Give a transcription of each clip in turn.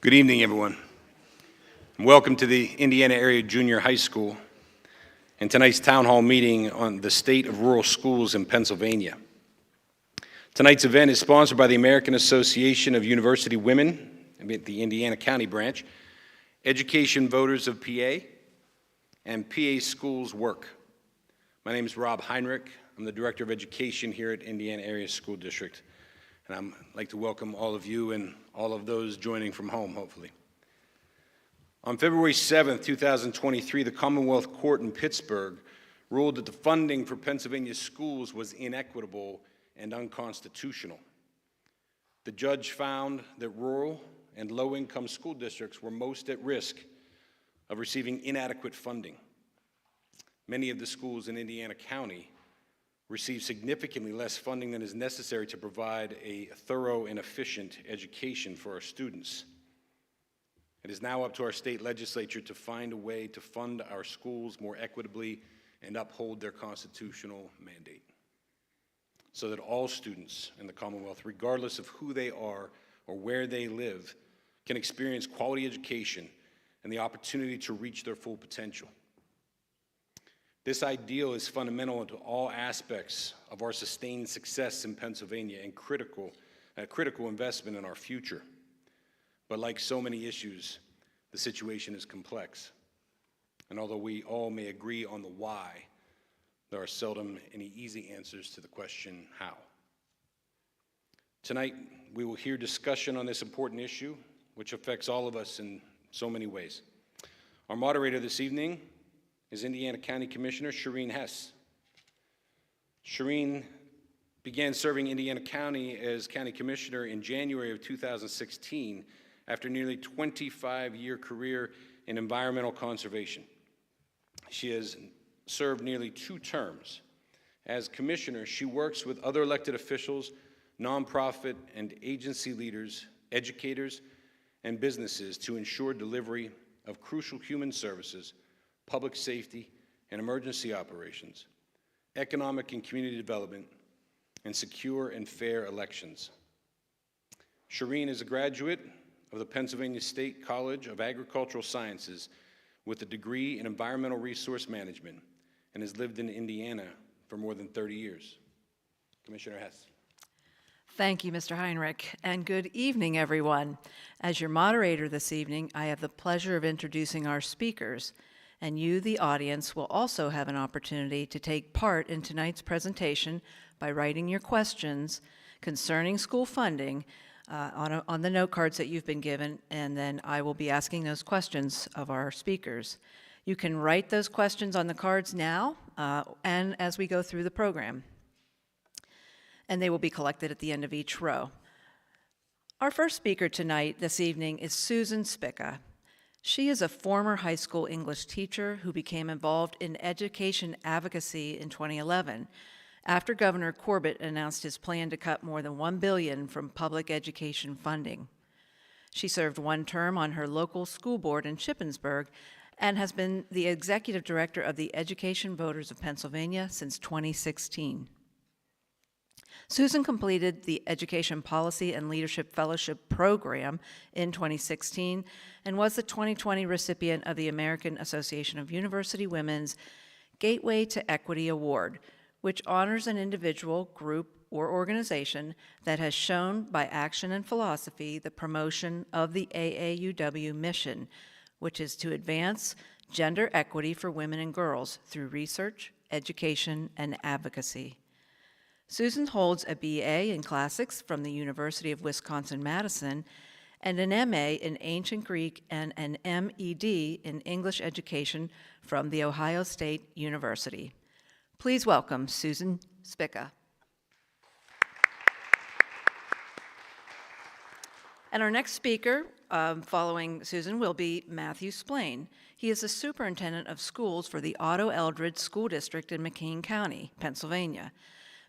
Good evening, everyone. Welcome to the Indiana Area Junior High School and tonight's town hall meeting on the state of rural schools in Pennsylvania. Tonight's event is sponsored by the American Association of University Women, the Indiana County branch, Education Voters of PA, and PA Schools Work. My name is Rob Heinrich. I'm the Director of Education here at Indiana Area School District. And I'd like to welcome all of you and all of those joining from home, hopefully. On February 7th, 2023, the Commonwealth Court in Pittsburgh ruled that the funding for Pennsylvania schools was inequitable and unconstitutional. The judge found that rural and low-income school districts were most at risk of receiving inadequate funding. Many of the schools in Indiana County receive significantly less funding than is necessary to provide a thorough and efficient education for our students. It is now up to our state legislature to find a way to fund our schools more equitably and uphold their constitutional mandate, so that all students in the Commonwealth, regardless of who they are or where they live, can experience quality education and the opportunity to reach their full potential. This ideal is fundamental to all aspects of our sustained success in Pennsylvania and a critical investment in our future. But like so many issues, the situation is complex. And although we all may agree on the why, there are seldom any easy answers to the question how. Tonight, we will hear discussion on this important issue, which affects all of us in so many ways. Our moderator this evening is Indiana County Commissioner Herein. Herein began serving Indiana County as County Commissioner in January of 2016 after a nearly 25-year career in environmental conservation. She has served nearly 2 terms. As Commissioner, she works with other elected officials, nonprofit and agency leaders, educators, and businesses to ensure delivery of crucial human services, public safety and emergency operations, economic and community development, and secure and fair elections. Herein is a graduate of the Pennsylvania State College of Agricultural Sciences with a degree in environmental resource management and has lived in Indiana for more than 30 years. Commissioner Hess. Thank you, Mr. Heinrich, and good evening, everyone. As your moderator this evening, I have the pleasure of introducing our speakers, and you, the audience, will also have an opportunity to take part in tonight's presentation by writing your questions concerning school funding on the note cards that you've been given, and then I will be asking those questions of our speakers. You can write those questions on the cards now and as we go through the program, and they will be collected at the end of each row. Our first speaker tonight, this evening, is Susan Spicka. She is a former high school English teacher who became involved in education advocacy in 2011 after Governor Corbett announced his plan to cut more than $1 billion from public education funding. She served 1 term on her local school board in Shippensburg and has been the executive director of the Education Voters of Pennsylvania since 2016. Susan completed the Education Policy and Leadership Fellowship Program in 2016 and was the 2020 recipient of the American Association of University Women's Gateway to Equity Award, which honors an individual, group, or organization that has shown by action and philosophy the promotion of the AAUW mission, which is to advance gender equity for women and girls through research, education, and advocacy. Susan holds a BA in Classics from the University of Wisconsin-Madison and an MA in Ancient Greek and an MED in English Education from The Ohio State University. Please welcome Susan Spicka. And our next speaker, following Susan, will be Matthew Splain. He is the Superintendent of Schools for the Otto-Eldred School District in McKean County, Pennsylvania.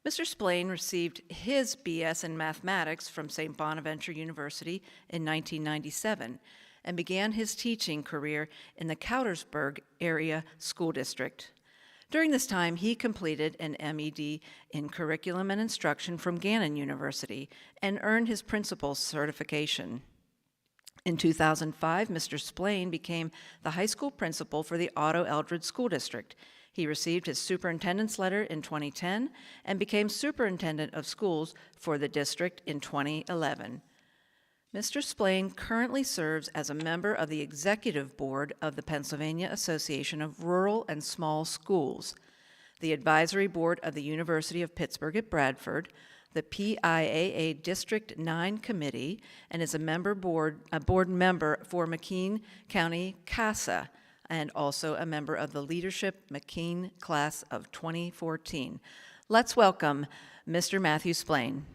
Mr. Splain received his BS in mathematics from St. Bonaventure University in 1997 and began his teaching career in the Coudersburg area school district. During this time, he completed an MED in Curriculum and Instruction from Gannon University and earned his principal's certification. In 2005, Mr. Splain became the high school principal for the Otto-Eldred School District. He received his superintendent's letter in 2010 and became superintendent of schools for the district in 2011. Mr. Splain currently serves as a member of the executive board of the Pennsylvania Association of Rural and Small Schools, the advisory board of the University of Pittsburgh at Bradford, the PIAA District 9 Committee, and is a board member for McKean County CASA, and also a member of the Leadership McKean Class of 2014. Let's welcome Mr. Matthew Splain.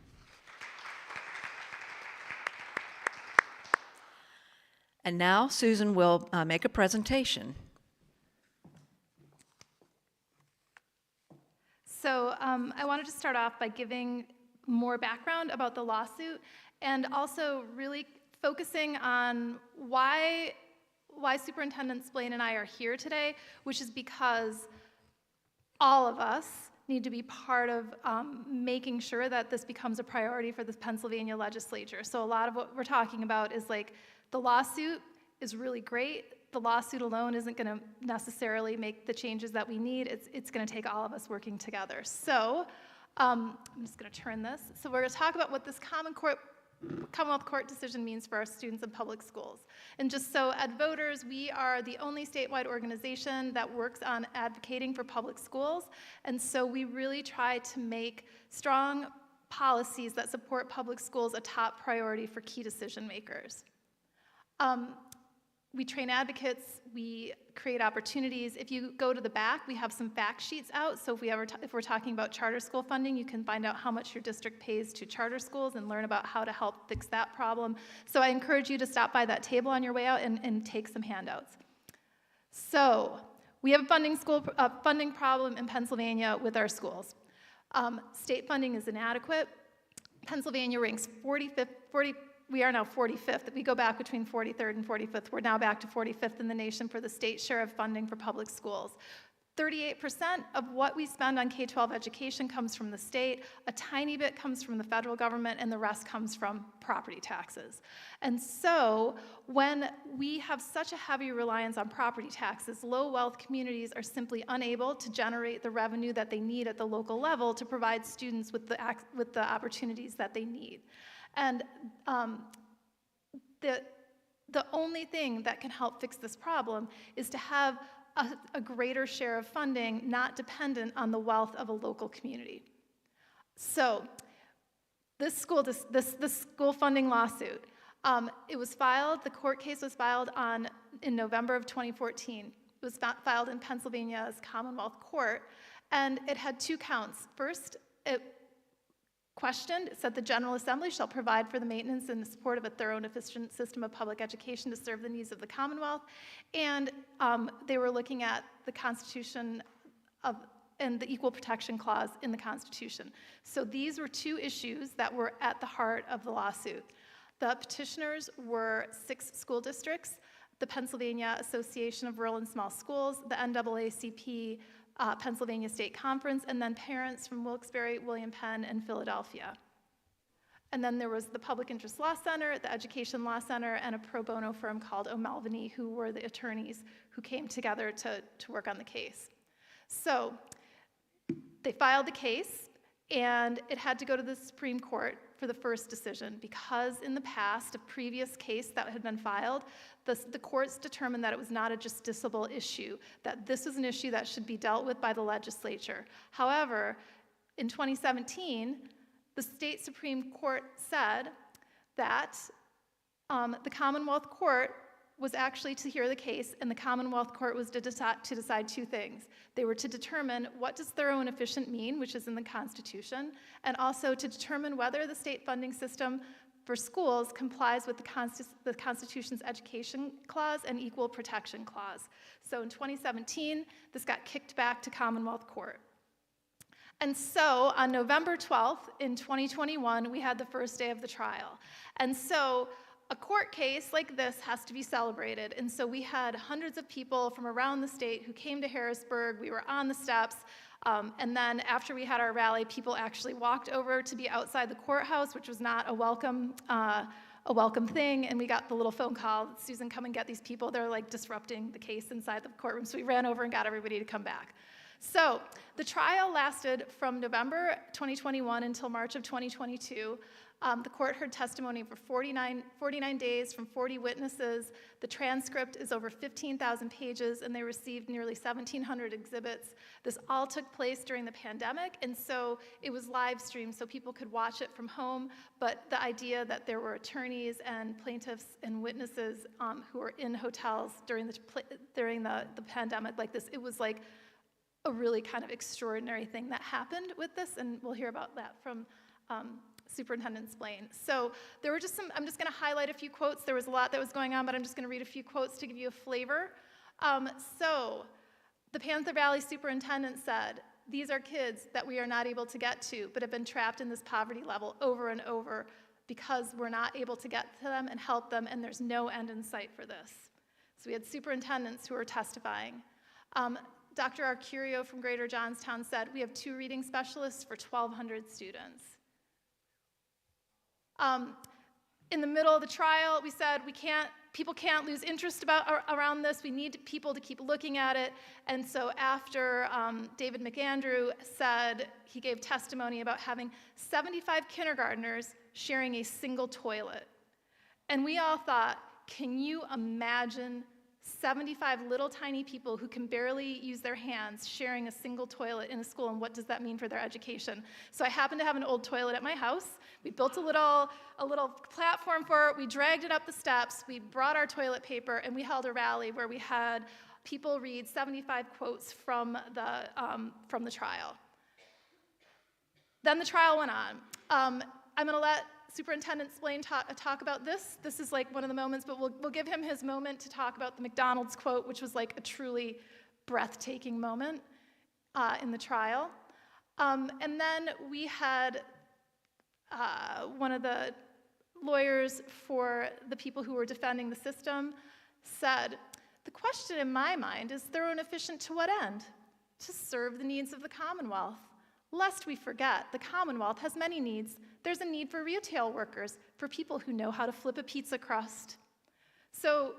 And now Susan will make a presentation. So I wanted to start off by giving more background about the lawsuit and also really focusing on why Superintendent Splain and I are here today, which is because all of us need to be part of making sure that this becomes a priority for the Pennsylvania legislature. So a lot of what we're talking about is like the lawsuit is really great. The lawsuit alone isn't going to necessarily make the changes that we need. It's going to take all of us working together. So I'm just going to turn this. So we're going to talk about what this Commonwealth Court decision means for our students in public schools. And just so at Voters, we are the only statewide organization that works on advocating for public schools. And so we really try to make strong policies that support public schools a top priority for key decision makers. We train advocates, we create opportunities. If you go to the back, we have some fact sheets out. So if we're talking about charter school funding, you can find out how much your district pays to charter schools and learn about how to help fix that problem. So I encourage you to stop by that table on your way out and take some handouts. So we have a funding problem in Pennsylvania with our schools. State funding is inadequate. Pennsylvania ranks 45th, we are now 45th. We go back between 43rd and 45th. We're now back to 45th in the nation for the state share of funding for public schools. 38% of what we spend on K-12 education comes from the state, a tiny bit comes from the federal government, and the rest comes from property taxes. And so when we have such a heavy reliance on property taxes, low-wealth communities are simply unable to generate the revenue that they need at the local level to provide students with the opportunities that they need. And the only thing that can help fix this problem is to have a greater share of funding not dependent on the wealth of a local community. So this school funding lawsuit, it was filed, the court case was filed in November of 2014. It was filed in Pennsylvania's Commonwealth Court, and it had two counts. First, it said the General Assembly shall provide for the maintenance and support of a thorough and efficient system of public education to serve the needs of the Commonwealth. And they were looking at the Constitution and the Equal Protection Clause in the Constitution. So these were two issues that were at the heart of the lawsuit. The petitioners were 6 school districts, the Pennsylvania Association of Rural and Small Schools, the NAACP, Pennsylvania State Conference, and then parents from Wilkes-Barre, William Penn, and Philadelphia. And then there was the Public Interest Law Center, the Education Law Center, and a pro bono firm called O'Melveny, who were the attorneys who came together to work on the case. So they filed the case, and it had to go to the Supreme Court for the first decision because in the past, a previous case that had been filed, the courts determined that it was not a justiciable issue, that this was an issue that should be dealt with by the legislature. However, in 2017, the state Supreme Court said that the Commonwealth Court was actually to hear the case, and the Commonwealth Court was to decide two things. They were to determine what does thorough and efficient mean, which is in the Constitution, and also to determine whether the state funding system for schools complies with the Constitution's Education Clause and Equal Protection Clause. So in 2017, this got kicked back to Commonwealth Court. And so on November 12th in 2021, we had the first day of the trial. And so a court case like this has to be celebrated. And so we had hundreds of people from around the state who came to Harrisburg. We were on the steps. And then after we had our rally, people actually walked over to be outside the courthouse, which was not a welcome a welcome thing, and we got the little phone call, Susan, come and get these people. They're like disrupting the case inside the courtroom. So we ran over and got everybody to come back. So the trial lasted from November 2021 until March of 2022. The court heard testimony for 49 days from 40 witnesses. The transcript is over 15,000 pages, and they received nearly 1,700 exhibits. This all took place during the pandemic, and so it was live streamed so people could watch it from home. But the idea that there were attorneys and plaintiffs and witnesses who were in hotels during the pandemic like this, it was like a really kind of extraordinary thing that happened with this, and we'll hear about that from Superintendent Splain. So there were just I'm just going to highlight a few quotes. There was a lot that was going on, but I'm just going to read a few quotes to give you a flavor. So the Panther Valley Superintendent said, "These are kids that we are not able to get to, but have been trapped in this poverty level over and over because we're not able to get to them and help them, and there's no end in sight for this." So we had superintendents who were testifying. Dr. Arcurio from Greater Johnstown said, "We have 2 reading specialists for 1,200 students." In the middle of the trial, we said people can't lose interest around this. We need people to keep looking at it. And so after David McAndrew said, he gave testimony about having 75 kindergartners sharing a single toilet. And we all thought, can you imagine 75 little tiny people who can barely use their hands sharing a single toilet in a school, and what does that mean for their education? So I happen to have an old toilet at my house. We built a little platform for it. We dragged it up the steps. We brought our toilet paper, and we held a rally where we had people read 75 quotes from the trial. Then the trial went on. I'm going to let Superintendent Splain talk about this. This is like one of the moments, but we'll give him his moment to talk about the McDonald's quote, which was like a truly breathtaking moment in the trial. And then we had one of the lawyers for the people who were defending the system said, "The question in my mind is thorough and efficient to what end? To serve the needs of the Commonwealth. Lest we forget, the Commonwealth has many needs. There's a need for retail workers, for people who know how to flip a pizza crust." So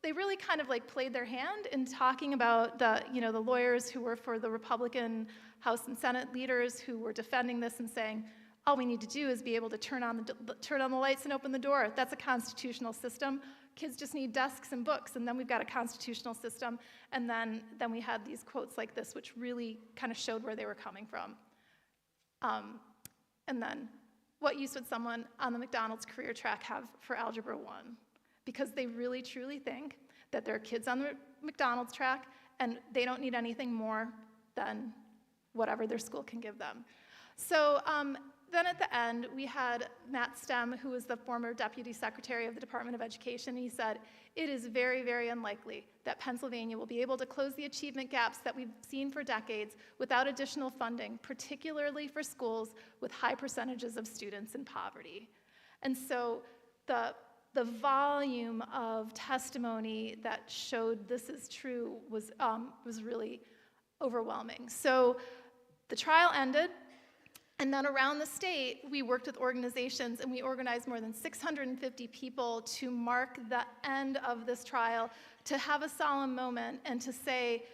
they really kind of like played their hand in talking about the lawyers who were for the Republican House and Senate leaders who were defending this and saying, all we need to do is be able to turn on the lights and open the door. That's a constitutional system. Kids just need desks and books, and then we've got a constitutional system. And then we had these quotes like this, which really kind of showed where they were coming from. And then, what use would someone on the McDonald's career track have for Algebra 1? Because they really, truly think that there are kids on the McDonald's track, and they don't need anything more than whatever their school can give them. So then at the end, we had Matt Stem, who was the former Deputy Secretary of the Department of Education. He said, "It is very, very unlikely that Pennsylvania will be able to close the achievement gaps that we've seen for decades without additional funding, particularly for schools with high percentages of students in poverty." And so the volume of testimony that showed this is true was really overwhelming. So the trial ended. And then around the state, we worked with organizations, and we organized more than 650 people to mark the end of this trial, to have a solemn moment and to say,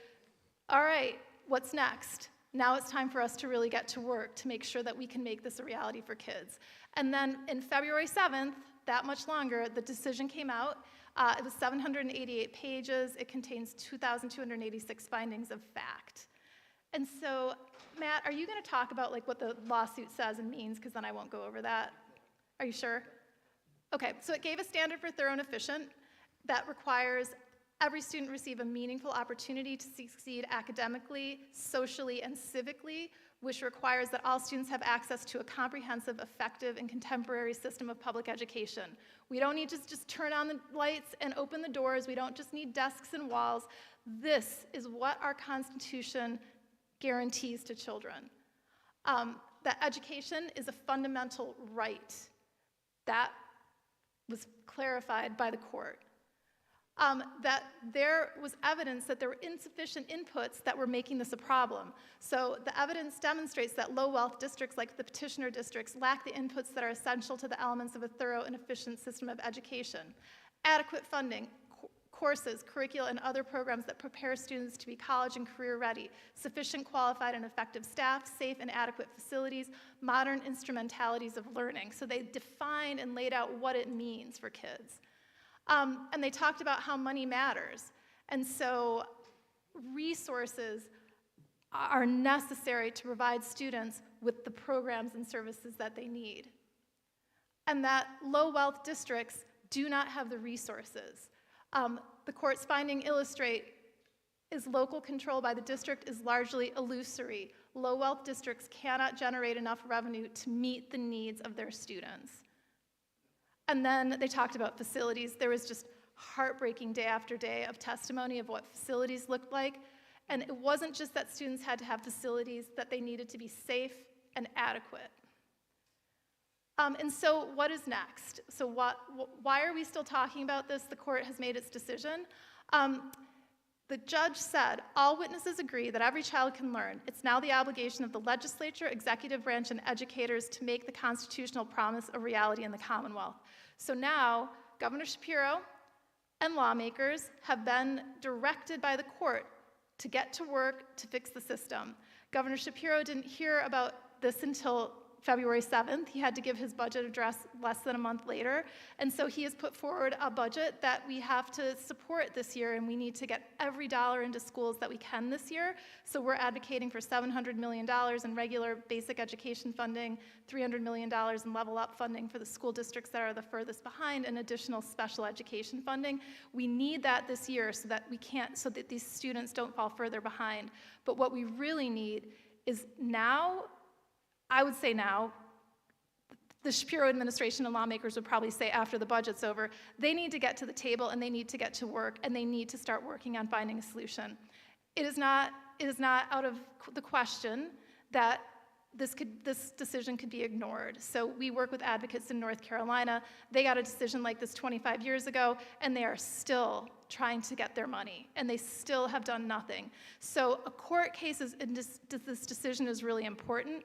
all right, what's next? Now it's time for us to really get to work to make sure that we can make this a reality for kids. And then in February 7th, that much longer, the decision came out. It was 788 pages. It contains 2,286 findings of fact. And so, Matt, are you going to talk about like what the lawsuit says and means? Because then I won't go over that. Are you sure? Okay, so it gave a standard for thorough and efficient that requires every student receive a meaningful opportunity to succeed academically, socially, and civically, which requires that all students have access to a comprehensive, effective, and contemporary system of public education. We don't need to just turn on the lights and open the doors. We don't just need desks and walls. This is what our Constitution guarantees to children. That education is a fundamental right. That was clarified by the court. that there was evidence that there were insufficient inputs that were making this a problem. So the evidence demonstrates that low-wealth districts like the petitioner districts lack the inputs that are essential to the elements of a thorough and efficient system of education. Adequate funding, courses, curricula, and other programs that prepare students to be college and career ready, sufficient qualified and effective staff, safe and adequate facilities, modern instrumentalities of learning. So they defined and laid out what it means for kids. And they talked about how money matters. And so resources are necessary to provide students with the programs and services that they need. And that low-wealth districts do not have the resources. The court's finding illustrate is local control by the district is largely illusory. Low-wealth districts cannot generate enough revenue to meet the needs of their students. And then they talked about facilities. There was just heartbreaking day after day of testimony of what facilities looked like. And it wasn't just that students had to have facilities, that they needed to be safe and adequate. And so what is next? So why are we still talking about this? The court has made its decision. The judge said, all witnesses agree that every child can learn. It's now the obligation of the legislature, executive branch, and educators to make the constitutional promise a reality in the Commonwealth. So now, Governor Shapiro and lawmakers have been directed by the court to get to work to fix the system. Governor Shapiro didn't hear about this until February 7th. He had to give his budget address less than a month later. And so he has put forward a budget that we have to support this year, and we need to get every dollar into schools that we can this year. So we're advocating for $700 million in regular basic education funding, $300 million in level up funding for the school districts that are the furthest behind, and additional special education funding. We need that this year so that these students don't fall further behind. But what we really need is now, I would say now, the Shapiro administration and lawmakers would probably say after the budget's over, they need to get to the table and they need to get to work and they need to start working on finding a solution. It is not out of the question that this decision could be ignored. So we work with advocates in North Carolina. They got a decision like this 25 years ago, and they are still trying to get their money, and they still have done nothing. So a court case in this decision is really important,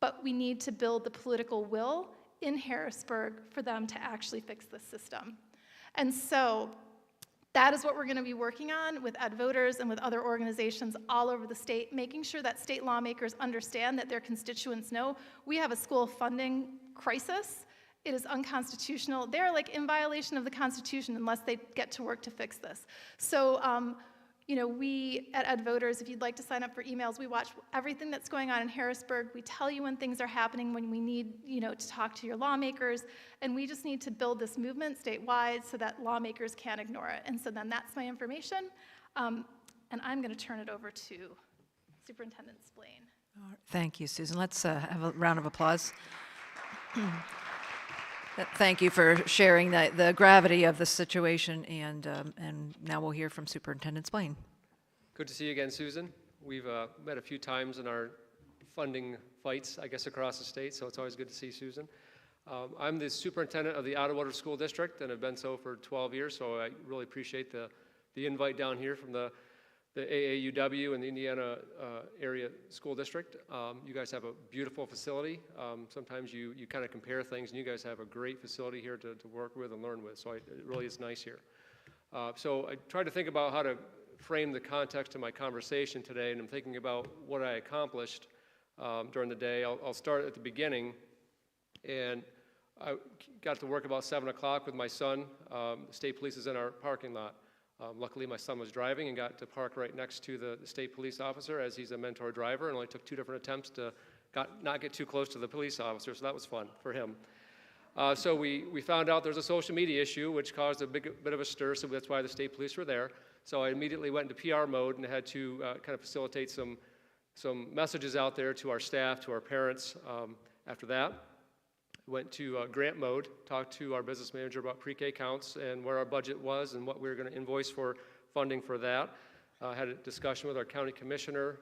but we need to build the political will in Harrisburg for them to actually fix this system. And so that is what we're going to be working on with Ed Voters and with other organizations all over the state, making sure that state lawmakers understand that their constituents know we have a school funding crisis. It is unconstitutional. They're like in violation of the Constitution unless they get to work to fix this. So, we at Ed Voters, if you'd like to sign up for emails, we watch everything that's going on in Harrisburg. We tell you when things are happening, when we need, to talk to your lawmakers, and we just need to build this movement statewide so that lawmakers can't ignore it. And so then that's my information, and I'm going to turn it over to Superintendent Splain. Thank you, Susan. Let's have a round of applause. Thank you for sharing the gravity of the situation, and now we'll hear from Superintendent Splain. Good to see you again, Susan. We've met a few times in our funding fights, I guess, across the state, so it's always good to see Susan. I'm the superintendent of the Otto-Eldred School District, and have been so for 12 years, so I really appreciate the invite down here from the AAUW and the Indiana Area School District. You guys have a beautiful facility. Sometimes you kind of compare things, and you guys have a great facility here to work with and learn with, so it really is nice here. So I tried to think about how to frame the context of my conversation today, and I'm thinking about what I accomplished during the day. I'll start at the beginning, and I got to work about 7 o'clock with my son. The state police is in our parking lot. Luckily, my son was driving and got to park right next to the state police officer, as he's a mentor driver, and only took 2 different attempts to not get too close to the police officer, so that was fun for him. So we found out there's a social media issue, which caused a bit of a stir, so that's why the state police were there. So I immediately went into PR mode and had to kind of facilitate some messages out there to our staff, to our parents. After that, went to grant mode, talked to our business manager about pre-K counts and where our budget was and what we were going to invoice for funding for that. Had a discussion with our county commissioner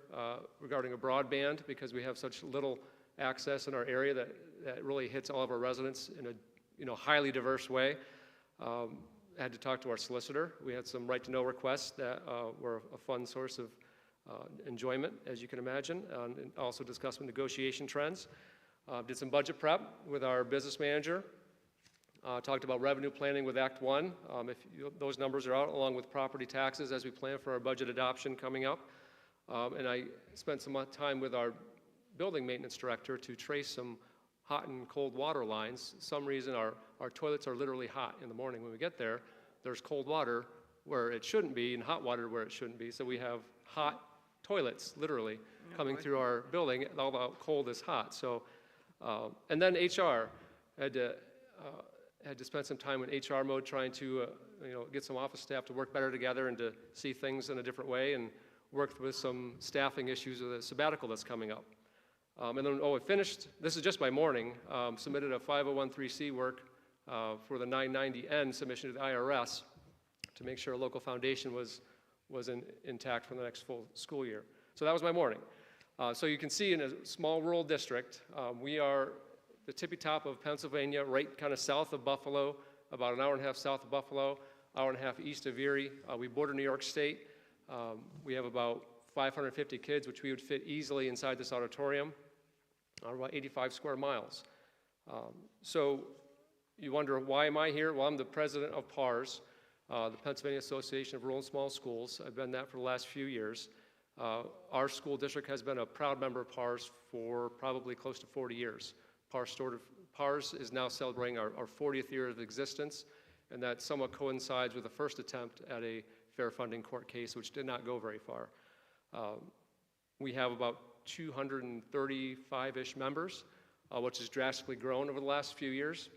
regarding a broadband, because we have such little access in our area that really hits all of our residents in a highly diverse way. had to talk to our solicitor. We had some right-to-know requests that were a fun source of enjoyment, as you can imagine, and also discussed some negotiation trends. Did some budget prep with our business manager. Talked about revenue planning with Act 1. Those numbers are out, along with property taxes as we plan for our budget adoption coming up. And I spent some time with our building maintenance director to trace some hot and cold water lines. Some reason our toilets are literally hot in the morning when we get there. There's cold water where it shouldn't be and hot water where it shouldn't be. So we have hot toilets, literally, coming through our building, although cold is hot. So, and then HR had to spend some time in HR mode trying to get some office staff to work better together and to see things in a different way, and worked with some staffing issues with a sabbatical that's coming up. And then, I finished, this is just my morning, submitted a 501(c) work for the 990N submission to the IRS to make sure a local foundation was intact for the next full school year. So that was my morning. So you can see in a small rural district, we are the tippy top of Pennsylvania, right kind of south of Buffalo, about an hour and a half south of Buffalo, hour and a half east of Erie. We border New York State. We have about 550 kids, which we would fit easily inside this auditorium, about 85 square miles. So you wonder, why am I here? Well, I'm the president of PARS, the Pennsylvania Association of Rural and Small Schools. I've been that for the last few years. Our school district has been a proud member of PARS for probably close to 40 years. PARS is now celebrating our 40th year of existence, and that somewhat coincides with the first attempt at a fair funding court case, which did not go very far. We have about 235-ish members, which has drastically grown over the last few years.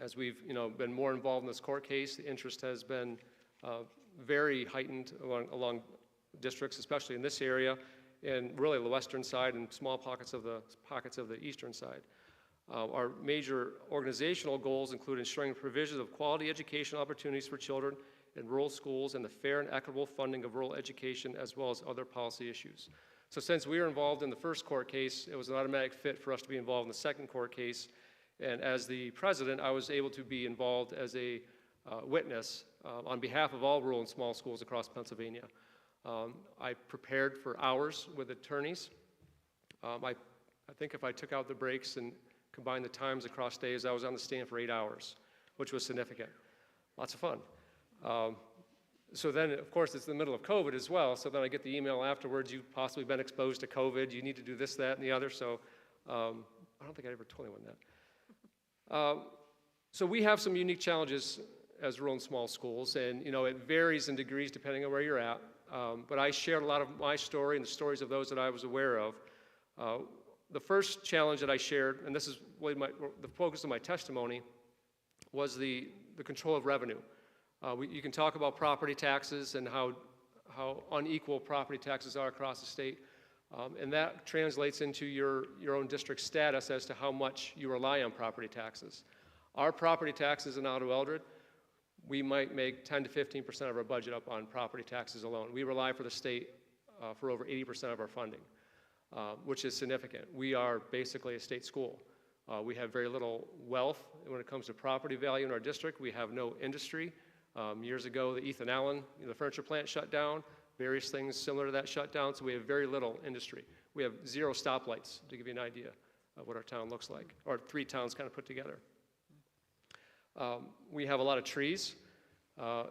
As we've been more involved in this court case, the interest has been very heightened along districts, especially in this area, and really the western side and small pockets of the eastern side. Our major organizational goals include ensuring provisions of quality educational opportunities for children in rural schools and the fair and equitable funding of rural education, as well as other policy issues. So since we were involved in the first court case, it was an automatic fit for us to be involved in the second court case. And as the president, I was able to be involved as a witness on behalf of all rural and small schools across Pennsylvania. I prepared for hours with attorneys. I think if I took out the breaks and combined the times across days, I was on the stand for 8 hours, which was significant. Lots of fun. So then, of course, it's the middle of COVID as well, so then I get the email afterwards, you've possibly been exposed to COVID, you need to do this, that, and the other, so I don't think I ever told anyone that. So we have some unique challenges as rural and small schools, and it varies in degrees depending on where you're at, but I shared a lot of my story and the stories of those that I was aware of. The first challenge that I shared, and this is really the focus of my testimony, was the control of revenue. You can talk about property taxes and how unequal property taxes are across the state, and that translates into your own district status as to how much you rely on property taxes. Our property taxes in Otto-Eldred, we might make 10 to 15% of our budget up on property taxes alone. We rely for the state for over 80% of our funding, which is significant. We are basically a state school. We have very little wealth when it comes to property value in our district. We have no industry. Years ago, the Ethan Allen, the furniture plant shut down, various things similar to that shut down, so we have very little industry. We have 0 stoplights, to give you an idea of what our town looks like, or 3 towns kind of put together. We have a lot of trees.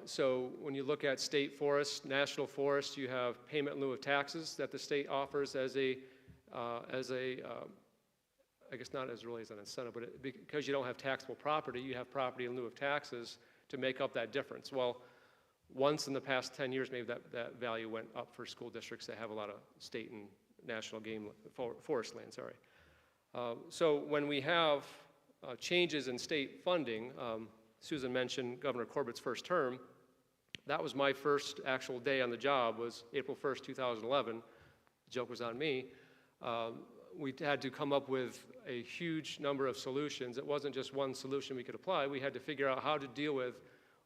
So when you look at state forests, national forests, you have payment in lieu of taxes that the state offers as a I guess not as really as an incentive, but because you don't have taxable property, you have property in lieu of taxes to make up that difference. Well, once in the past 10 years, maybe that value went up for school districts that have a lot of state and national game forest land, sorry. So when we have changes in state funding, Susan mentioned Governor Corbett's first term. That was my first actual day on the job, was April 1st, 2011. The joke was on me. We had to come up with a huge number of solutions. It wasn't just one solution we could apply. We had to figure out how to deal with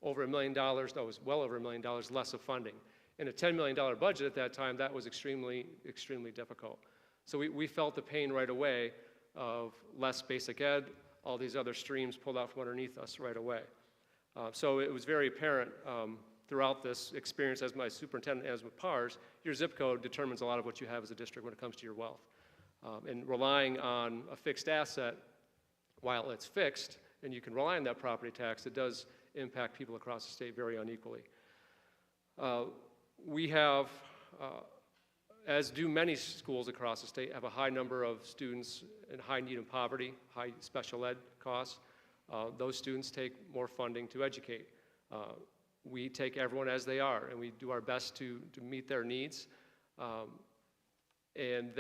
over $1 million, no, it was well over $1 million less of funding. In a $10 million budget at that time, that was extremely, extremely difficult. So we felt the pain right away of less basic ed, all these other streams pulled out from underneath us right away. So it was very apparent throughout this experience as my superintendent, as with PARS, your zip code determines a lot of what you have as a district when it comes to your wealth. And relying on a fixed asset, while it's fixed, and you can rely on that property tax, it does impact people across the state very unequally. We have, as do many schools across the state, have a high number of students in high need and poverty, high special ed costs. Those students take more funding to educate. We take everyone as they are, and we do our best to meet their needs. And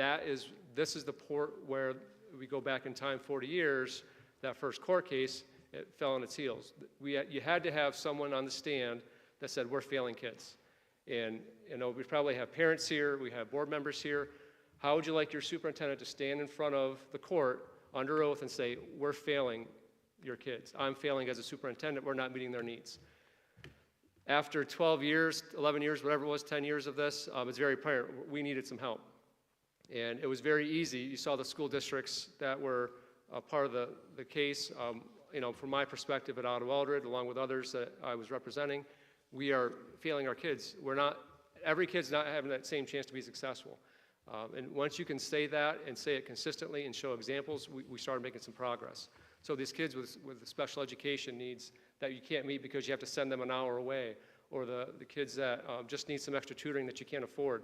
this is the port where we go back in time 40 years, that first court case, it fell on its heels. You had to have someone on the stand that said, we're failing kids. And we probably have parents here, we have board members here. How would you like your superintendent to stand in front of the court under oath and say, we're failing your kids. I'm failing as a superintendent, we're not meeting their needs. After 12 years, 11 years, whatever it was, 10 years of this, it's very apparent we needed some help. And it was very easy. You saw the school districts that were part of the case. From my perspective at Otto-Eldred, along with others that I was representing, we are failing our kids. Every kid's not having that same chance to be successful. And once you can say that and say it consistently and show examples, we started making some progress. So these kids with special education needs that you can't meet because you have to send them an hour away, or the kids that just need some extra tutoring that you can't afford.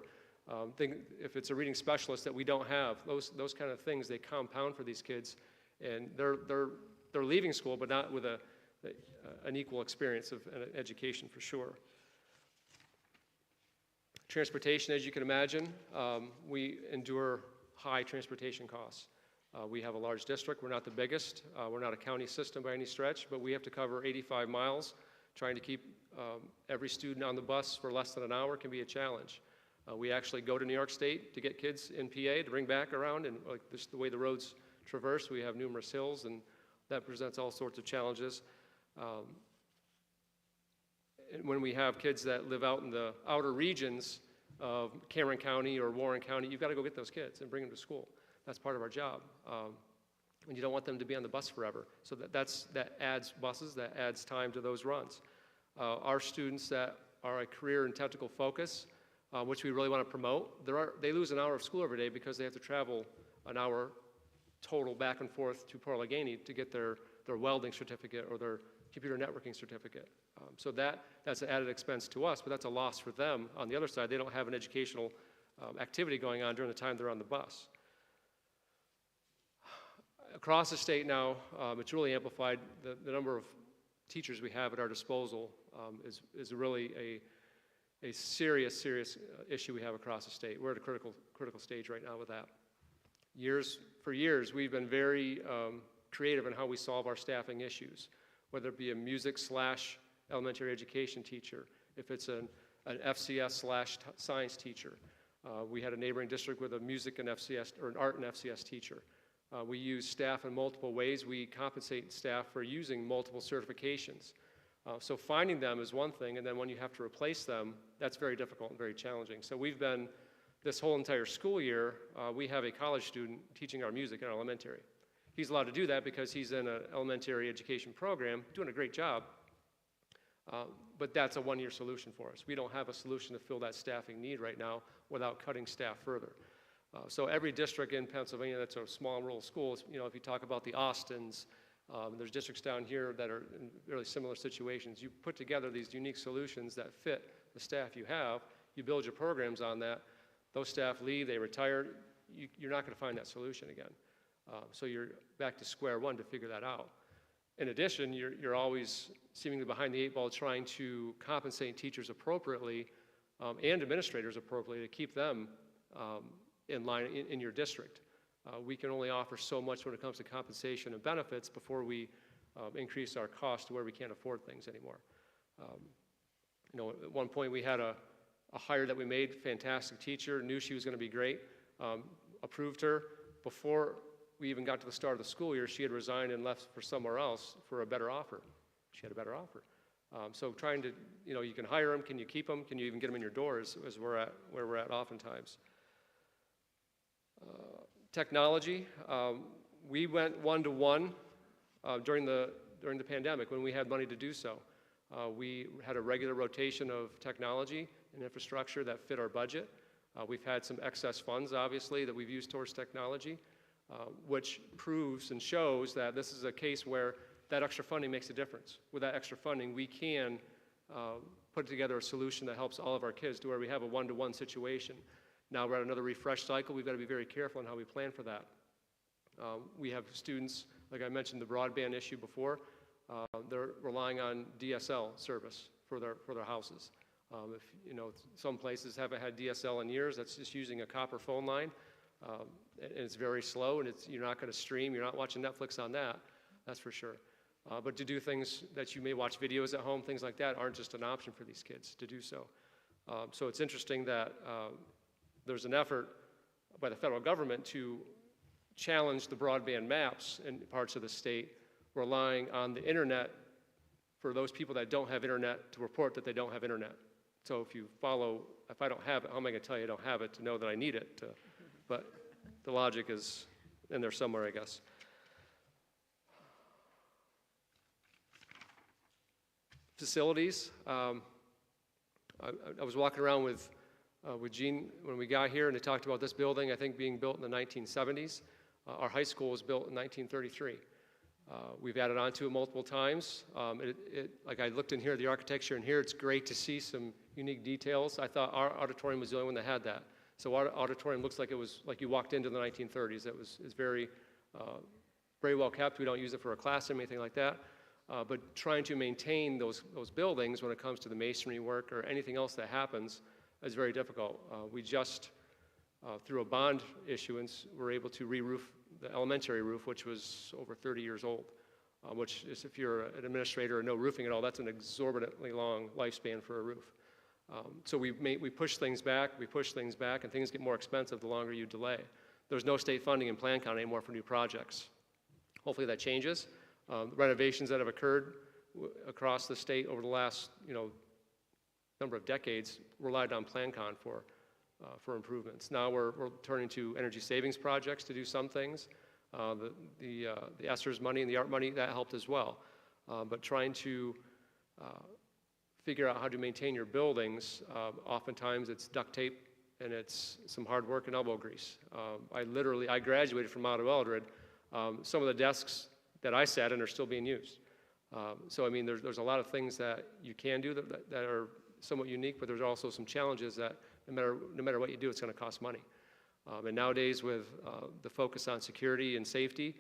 If it's a reading specialist that we don't have, those kind of things, they compound for these kids, and they're leaving school, but not with an equal experience of an education for sure. Transportation, as you can imagine, we endure high transportation costs. We have a large district. We're not the biggest. We're not a county system by any stretch, but we have to cover 85 miles. Trying to keep every student on the bus for less than an hour can be a challenge. We actually go to New York State to get kids in PA to bring back around, and the way the roads traverse, we have numerous hills, and that presents all sorts of challenges. And when we have kids that live out in the outer regions of Cameron County or Warren County, you've got to go get those kids and bring them to school. That's part of our job. And you don't want them to be on the bus forever. So that adds buses, that adds time to those runs. Our students that are a career and technical focus, which we really want to promote, they lose an hour of school every day because they have to travel an hour total back and forth to Port Allegheny to get their welding certificate or their computer networking certificate. So that's an added expense to us, but that's a loss for them. On the other side, they don't have an educational activity going on during the time they're on the bus. Across the state now, it's really amplified. The number of teachers we have at our disposal is really a serious issue we have across the state. We're at a critical stage right now with that. For years, we've been very creative in how we solve our staffing issues, whether it be a music/elementary education teacher, if it's an FCS/science teacher. We had a neighboring district with a music and FCS, or an art and FCS teacher. We use staff in multiple ways. We compensate staff for using multiple certifications. So finding them is one thing, and then when you have to replace them, that's very difficult and very challenging. So we've been, this whole entire school year, we have a college student teaching our music in our elementary. He's allowed to do that because he's in an elementary education program, doing a great job, but that's a one-year solution for us. We don't have a solution to fill that staffing need right now without cutting staff further. So every district in Pennsylvania that's a small rural school, if you talk about the Austins, there's districts down here that are in really similar situations. You put together these unique solutions that fit the staff you have, you build your programs on that, those staff leave, they retire, you're not going to find that solution again. So you're back to square one to figure that out. In addition, you're always seemingly behind the eight ball trying to compensate teachers appropriately and administrators appropriately to keep them in line in your district. We can only offer so much when it comes to compensation and benefits before we increase our cost to where we can't afford things anymore. At one point we had a hire that we made, fantastic teacher, knew she was going to be great, approved her. Before we even got to the start of the school year, she had resigned and left for somewhere else for a better offer. She had a better offer. So trying to, you can hire them, can you keep them, can you even get them in your doors is where we're at oftentimes. Technology, we went one-to-one during the pandemic when we had money to do so. We had a regular rotation of technology and infrastructure that fit our budget. We've had some excess funds, obviously, that we've used towards technology, which proves and shows that this is a case where that extra funding makes a difference. With that extra funding, we can put together a solution that helps all of our kids to where we have a one-to-one situation. Now we're at another refresh cycle. We've got to be very careful in how we plan for that. We have students, like I mentioned, the broadband issue before. They're relying on DSL service for their houses. If you know, some places haven't had DSL in years. That's just using a copper phone line, and it's very slow. And you're not going to stream. You're not watching Netflix on that. That's for sure. But to do things that you may watch videos at home, things like that, aren't just an option for these kids to do so. So it's interesting that there's an effort by the federal government to challenge the broadband maps in parts of the state, relying on the internet for those people that don't have internet to report that they don't have internet. So if I don't have it, how am I going to tell you I don't have it to know that I need it? But the logic is in there somewhere, I guess. Facilities. I was walking around with Gene when we got here, and they talked about this building, I think, being built in the 1970s. Our high school was built in 1933. We've added on to it multiple times. Like I looked in here, the architecture in here, it's great to see some unique details. I thought our auditorium was the only one that had that. So our auditorium looks like it was like you walked into the 1930s. It's very well kept. We don't use it for a classroom or anything like that. But trying to maintain those buildings when it comes to the masonry work or anything else that happens is very difficult. We just, through a bond issuance, were able to re-roof the elementary roof, which was over 30 years old, which is, if you're an administrator or no roofing at all, that's an exorbitantly long lifespan for a roof. So we push things back, and things get more expensive the longer you delay. There's no state funding in Plan Count anymore for new projects. Hopefully that changes. Renovations that have occurred across the state over the last number of decades relied on PlanCon for improvements. Now we're turning to energy savings projects to do some things. The ESSERS money and the ARP money, that helped as well. But trying to figure out how to maintain your buildings, oftentimes it's duct tape and it's some hard work and elbow grease. I graduated from Otto-Eldred. Some of the desks that I sat in are still being used. So I mean, there's a lot of things that you can do that are somewhat unique, but there's also some challenges that no matter what you do, it's going to cost money. And nowadays, with the focus on security and safety,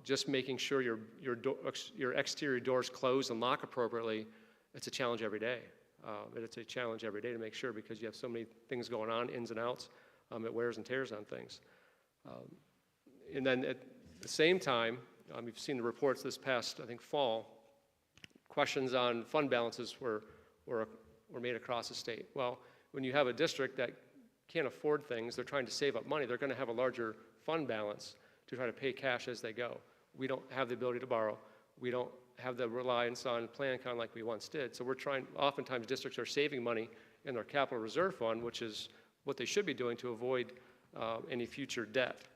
just making sure your exterior doors close and lock appropriately, it's a challenge every day. It's a challenge every day to make sure, because you have so many things going on, ins and outs. It wears and tears on things. And then at the same time, you've seen the reports this past, I think, fall. Questions on fund balances were made across the state. Well, when you have a district that can't afford things, they're trying to save up money, they're going to have a larger fund balance to try to pay cash as they go. We don't have the ability to borrow. We don't have the reliance on PlanCon like we once did. So oftentimes districts are saving money in their capital reserve fund, which is what they should be doing to avoid any future debt.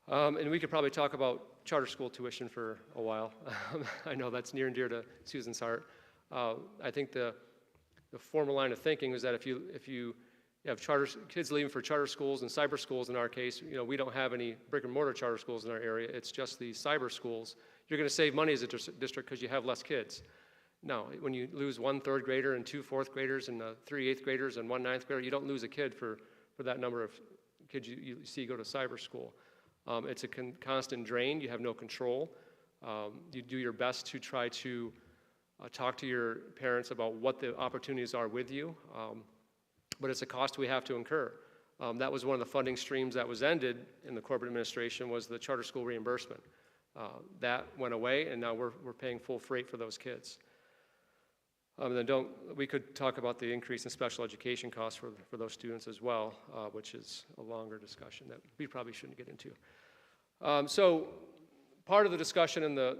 And we could probably talk about charter school tuition for a while. I know that's near and dear to Susan's heart. I think the former line of thinking is that if you have kids leaving for charter schools and cyber schools in our case, we don't have any brick and mortar charter schools in our area. It's just the cyber schools. You're going to save money as a district because you have less kids. No, when you lose 1 3rd grader and 2 4th graders and 3 8th graders and 1 9th grader, you don't lose a kid for that number of kids you see go to cyber school. It's a constant drain. You have no control. You do your best to try to talk to your parents about what the opportunities are with you, but it's a cost we have to incur. That was one of the funding streams that was ended in the corporate administration, was the charter school reimbursement. That went away, and now we're paying full freight for those kids. We could talk about the increase in special education costs for those students as well, which is a longer discussion that we probably shouldn't get into. So part of the discussion in the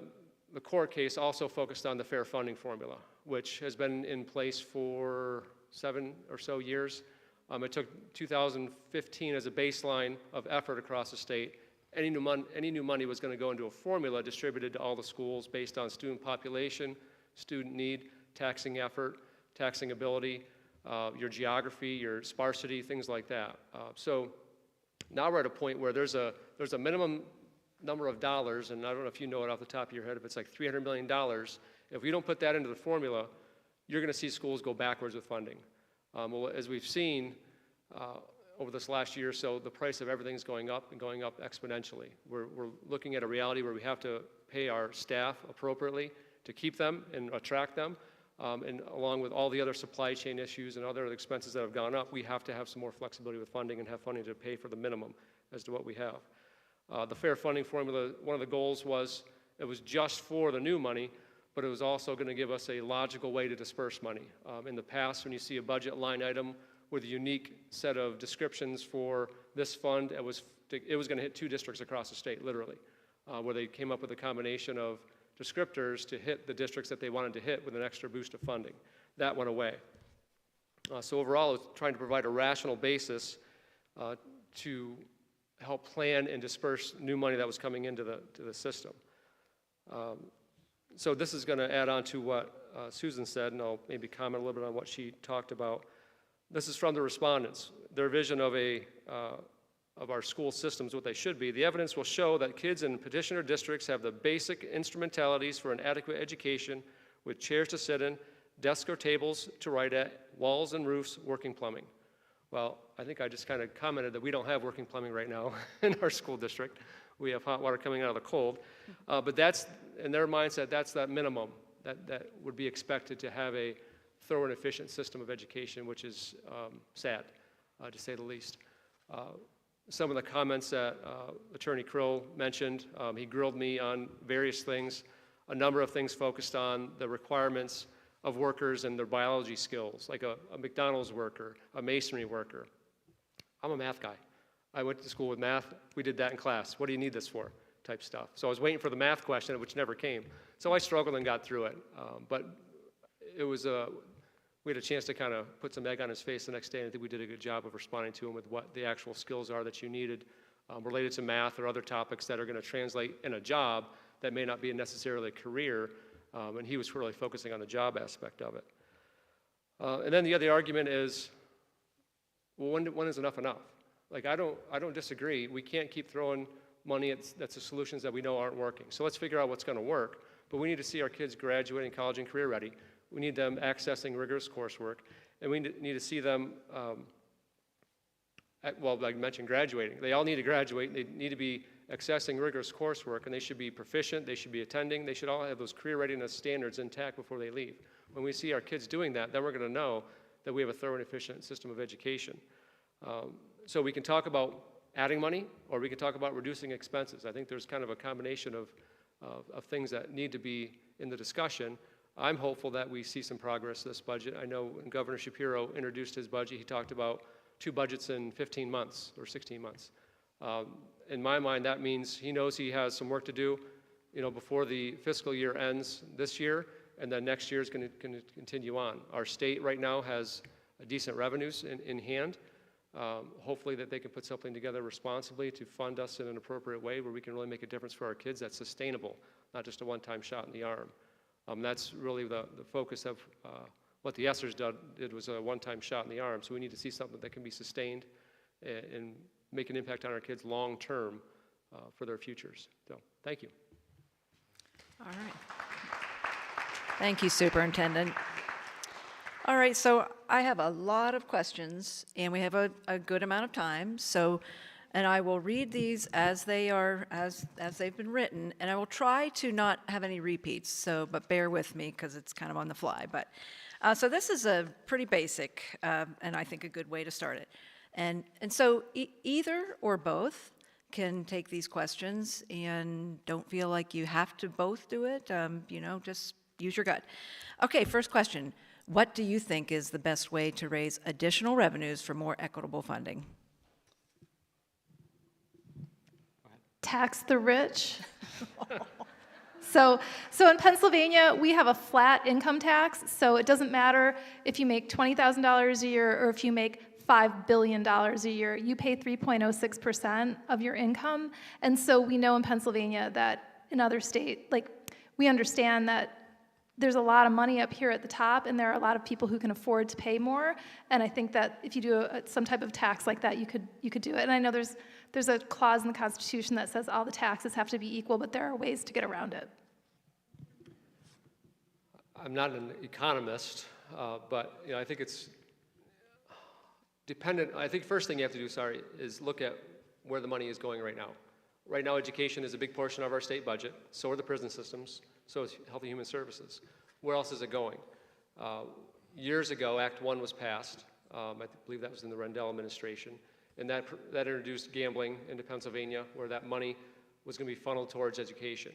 court case also focused on the fair funding formula, which has been in place for 7 or so years. It took 2015 as a baseline of effort across the state. Any new money was going to go into a formula distributed to all the schools based on student population, student need, taxing effort, taxing ability, your geography, your sparsity, things like that. So now we're at a point where there's a minimum number of dollars, and I don't know if you know it off the top of your head, if it's like $300 million. If we don't put that into the formula, you're going to see schools go backwards with funding. Well, as we've seen over this last year or so, the price of everything is going up and going up exponentially. We're looking at a reality where we have to pay our staff appropriately to keep them and attract them. And along with all the other supply chain issues and other expenses that have gone up, we have to have some more flexibility with funding and have funding to pay for the minimum as to what we have. The fair funding formula, one of the goals was it was just for the new money, but it was also going to give us a logical way to disperse money. In the past, when you see a budget line item with a unique set of descriptions for this fund, it was going to hit 2 districts across the state, literally, where they came up with a combination of descriptors to hit the districts that they wanted to hit with an extra boost of funding. That went away. So overall, it's trying to provide a rational basis to help plan and disperse new money that was coming into the system. So this is going to add on to what Susan said, and I'll maybe comment a little bit on what she talked about. This is from the respondents. Their vision of our school systems, what they should be. The evidence will show that kids in petitioner districts have the basic instrumentalities for an adequate education with chairs to sit in, desks or tables to write at, walls and roofs, working plumbing. Well, I think I just kind of commented that we don't have working plumbing right now in our school district. We have hot water coming out of the cold. But that's, in their mindset, that's that minimum that would be expected to have a thorough and efficient system of education, which is sad, to say the least. Some of the comments that Attorney Krill mentioned, he grilled me on various things, a number of things focused on the requirements of workers and their biology skills, like a McDonald's worker, a masonry worker. I'm a math guy. I went to school with math. We did that in class. What do you need this for? Type stuff. So I was waiting for the math question, which never came. So I struggled and got through it. But it was we had a chance to kind of put some egg on his face the next day, and I think we did a good job of responding to him with what the actual skills are that you needed related to math or other topics that are going to translate in a job that may not be necessarily a career, and he was really focusing on the job aspect of it. And then the other argument is, well, when is enough enough? Like, I don't disagree. We can't keep throwing money that's the solutions that we know aren't working. So let's figure out what's going to work. But we need to see our kids graduating college and career ready. We need them accessing rigorous coursework. And we need to see them, well, like I mentioned, graduating. They all need to graduate. They need to be accessing rigorous coursework, and they should be proficient. They should be attending. They should all have those career readiness standards intact before they leave. When we see our kids doing that, then we're going to know that we have a thorough and efficient system of education. So we can talk about adding money, or we can talk about reducing expenses. I think there's kind of a combination of things that need to be in the discussion. I'm hopeful that we see some progress this budget. I know when Governor Shapiro introduced his budget, he talked about 2 budgets in 15 months or 16 months. In my mind, that means he knows he has some work to do, before the fiscal year ends this year, and then next year is going to continue on. Our state right now has decent revenues in hand. Hopefully that they can put something together responsibly to fund us in an appropriate way where we can really make a difference for our kids that's sustainable, not just a one-time shot in the arm. That's really the focus of what the ESSERS did was a one-time shot in the arm. So we need to see something that can be sustained and make an impact on our kids long-term for their futures. So thank you. All right. Thank you, Superintendent. All right, so I have a lot of questions, and we have a good amount of time. And I will read these as they are, as they've been written, and I will try to not have any repeats. But bear with me because it's kind of on the fly. But so this is a pretty basic, and I think a good way to start it. And so either or both can take these questions, and don't feel like you have to both do it. Just use your gut. Okay, first question. What do you think is the best way to raise additional revenues for more equitable funding? Tax the rich. So in Pennsylvania, we have a flat income tax, so it doesn't matter if you make $20,000 a year or if you make $5 billion a year. You pay 3.06% of your income, and so we know in Pennsylvania that in other states, we understand that there's a lot of money up here at the top, and there are a lot of people who can afford to pay more. And I think that if you do some type of tax like that, you could do it. And I know there's a clause in the Constitution that says all the taxes have to be equal, but there are ways to get around it. I'm not an economist, but I think it's dependent. I think first thing you have to do, is look at where the money is going right now. Right now, education is a big portion of our state budget. So are the prison systems. So is Health and Human Services. Where else is it going? Years ago, Act 1 was passed. I believe that was in the Rendell administration. And that introduced gambling into Pennsylvania, where that money was going to be funneled towards education.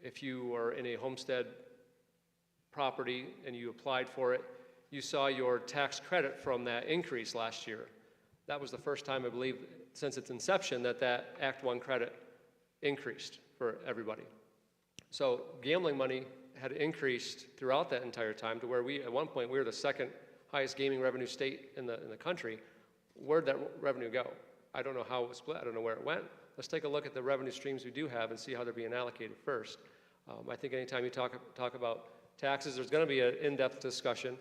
If you are in a homestead property and you applied for it, you saw your tax credit from that increase last year. That was the first time, I believe, since its inception that Act 1 credit increased for everybody. So gambling money had increased throughout that entire time to where at one point, we were the second highest gaming revenue state in the country. Where'd that revenue go? I don't know how it was split. I don't know where it went. Let's take a look at the revenue streams we do have and see how they're being allocated first. I think anytime you talk about taxes, there's going to be an in-depth discussion.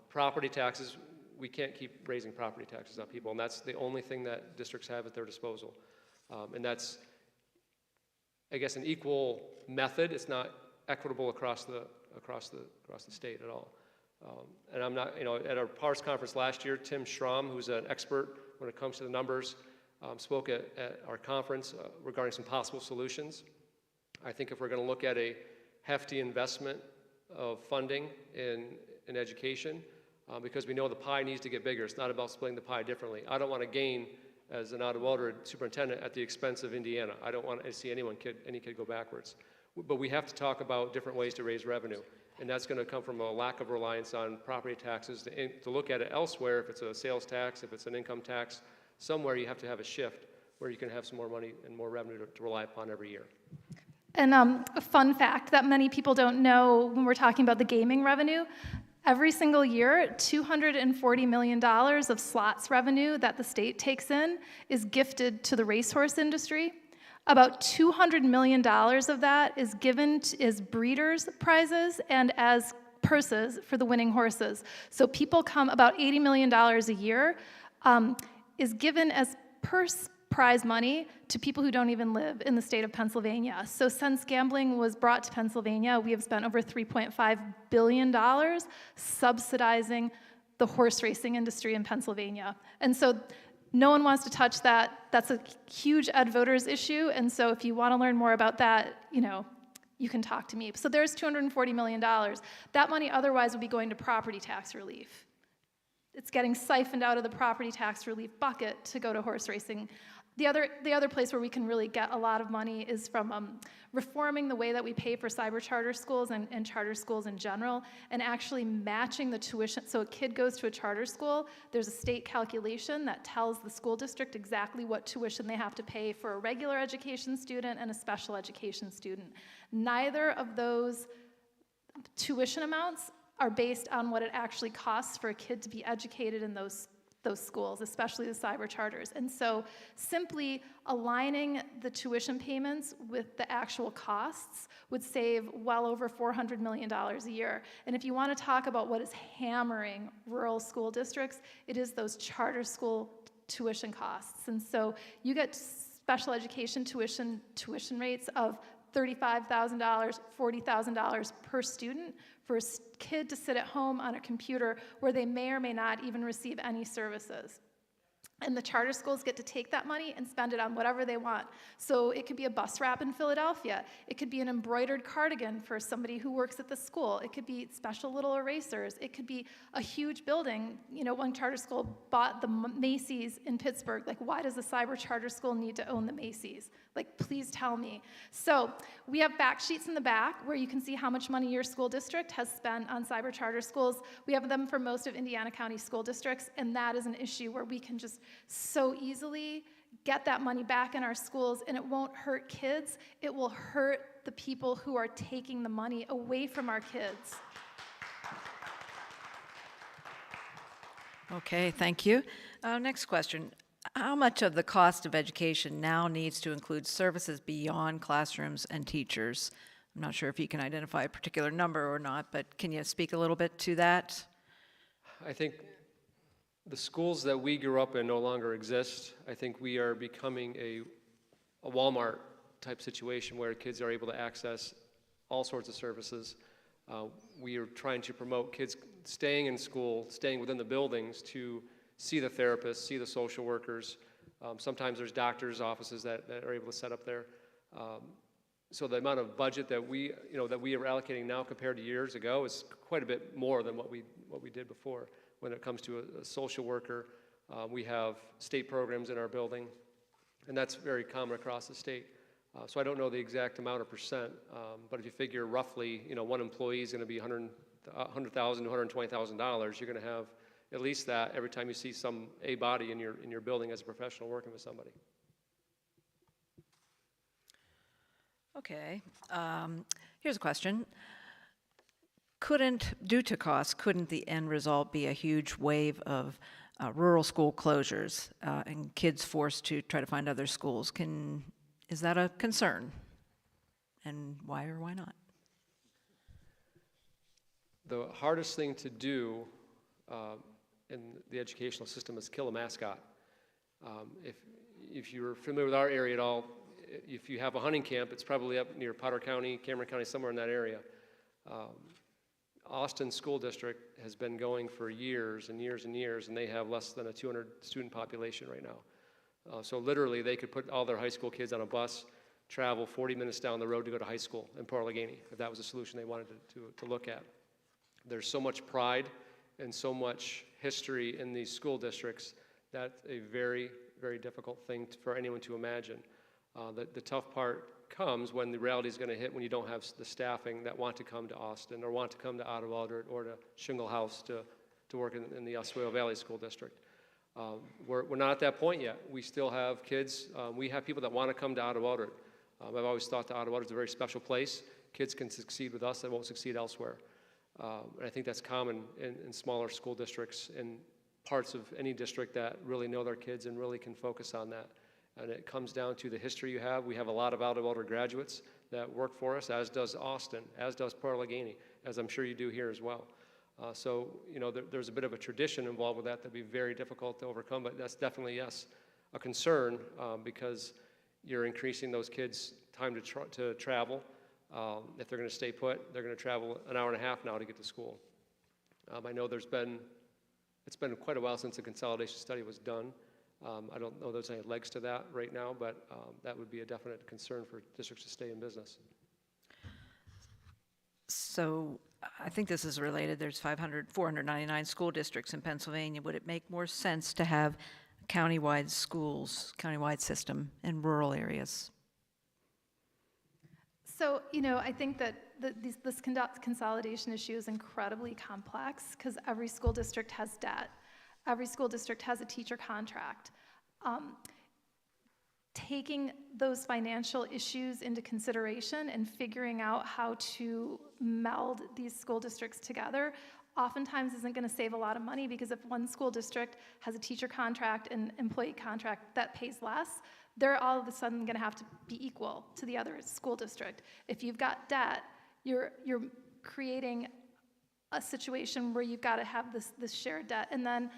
Property taxes, we can't keep raising property taxes on people, and that's the only thing that districts have at their disposal. And that's, I guess, an equal method. It's not equitable across the state at all. And I'm not, at our PARS conference last year, Tim Schramm, who's an expert when it comes to the numbers, spoke at our conference regarding some possible solutions. I think if we're going to look at a hefty investment of funding in education, because we know the pie needs to get bigger. It's not about splitting the pie differently. I don't want to gain as an Otto-Eldred superintendent at the expense of Indiana. I don't want to see any kid go backwards. But we have to talk about different ways to raise revenue. And that's going to come from a lack of reliance on property taxes to look at it elsewhere. If it's a sales tax, if it's an income tax, somewhere you have to have a shift where you can have some more money and more revenue to rely upon every year. And a fun fact that many people don't know when we're talking about the gaming revenue, every single year, $240 million of slots revenue that the state takes in is gifted to the racehorse industry. About $200 million of that is given as breeders' prizes and as purses for the winning horses. So people come, about $80 million a year is given as purse prize money to people who don't even live in the state of Pennsylvania. So since gambling was brought to Pennsylvania, we have spent over $3.5 billion subsidizing the horse racing industry in Pennsylvania. And so no one wants to touch that. That's a huge ed voters issue. And so if you want to learn more about that, you can talk to me. So there's $240 million. That money otherwise would be going to property tax relief. It's getting siphoned out of the property tax relief bucket to go to horse racing. The other place where we can really get a lot of money is from reforming the way that we pay for cyber charter schools and charter schools in general, and actually matching the tuition. So a kid goes to a charter school, there's a state calculation that tells the school district exactly what tuition they have to pay for a regular education student and a special education student. Neither of those tuition amounts are based on what it actually costs for a kid to be educated in those schools, especially the cyber charters. And so simply aligning the tuition payments with the actual costs would save well over $400 million a year. And if you want to talk about what is hammering rural school districts, it is those charter school tuition costs. And so you get special education tuition rates of $35,000, $40,000 per student for a kid to sit at home on a computer where they may or may not even receive any services. And the charter schools get to take that money and spend it on whatever they want. So it could be a bus wrap in Philadelphia. It could be an embroidered cardigan for somebody who works at the school. It could be special little erasers. It could be a huge building. One charter school bought the Macy's in Pittsburgh. Like, why does a cyber charter school need to own the Macy's? Like, please tell me. So we have fact sheets in the back where you can see how much money your school district has spent on cyber charter schools. We have them for most of Indiana County school districts, and that is an issue where we can just so easily get that money back in our schools, and it won't hurt kids. It will hurt the people who are taking the money away from our kids. Okay, thank you. Next question. How much of the cost of education now needs to include services beyond classrooms and teachers? I'm not sure if you can identify a particular number or not, but can you speak a little bit to that? I think the schools that we grew up in no longer exist. I think we are becoming a Walmart type situation where kids are able to access all sorts of services. We are trying to promote kids staying in school, staying within the buildings to see the therapists, see the social workers. Sometimes there's doctors' offices that are able to set up there. So the amount of budget that we are allocating now compared to years ago is quite a bit more than what we did before. When it comes to a social worker, we have state programs in our building, and that's very common across the state. So I don't know the exact amount of percent, but if you figure roughly, one employee is going to be $100,000 to $120,000, you're going to have at least that every time you see a body in your building as a professional working with somebody. Okay, here's a question. Due to cost, couldn't the end result be a huge wave of rural school closures and kids forced to try to find other schools? Is that a concern? And why or why not? The hardest thing to do in the educational system is kill a mascot. If you're familiar with our area at all, if you have a hunting camp, it's probably up near Potter County, Cameron County, somewhere in that area. Austin School District has been going for years and years and years, and they have less than a 200 student population right now. So literally, they could put all their high school kids on a bus, travel 40 minutes down the road to go to high school in Port Allegheny, if that was a solution they wanted to look at. There's so much pride and so much history in these school districts that's a very, very difficult thing for anyone to imagine. The tough part comes when the reality is going to hit when you don't have the staffing that want to come to Austin or want to come to Otto-Eldred or to Shingle House to work in the Oswego Valley School District. We're not at that point yet. We still have kids. We have people that want to come to Otto-Eldred. I've always thought that Otto-Eldred is a very special place. Kids can succeed with us, they won't succeed elsewhere. And I think that's common in smaller school districts and parts of any district that really know their kids and really can focus on that. And it comes down to the history you have. We have a lot of Otto-Eldred graduates that work for us, as does Austin, as does Port Allegheny, as I'm sure you do here as well. So, there's a bit of a tradition involved with that'd be very difficult to overcome, but that's definitely, yes, a concern because you're increasing those kids' time to travel. If they're going to stay put, they're going to travel an hour and a half now to get to school. I know it's been quite a while since the consolidation study was done. I don't know there's any legs to that right now, but that would be a definite concern for districts to stay in business. So I think this is related. There's 499 school districts in Pennsylvania. Would it make more sense to have countywide schools, countywide system in rural areas? So, I think that this consolidation issue is incredibly complex because every school district has debt. Every school district has a teacher contract. Taking those financial issues into consideration and figuring out how to meld these school districts together oftentimes isn't going to save a lot of money because if one school district has a teacher contract and employee contract that pays less, they're all of a sudden going to have to be equal to the other school district. If you've got debt, you're creating a situation where you've got to have this shared debt. And then,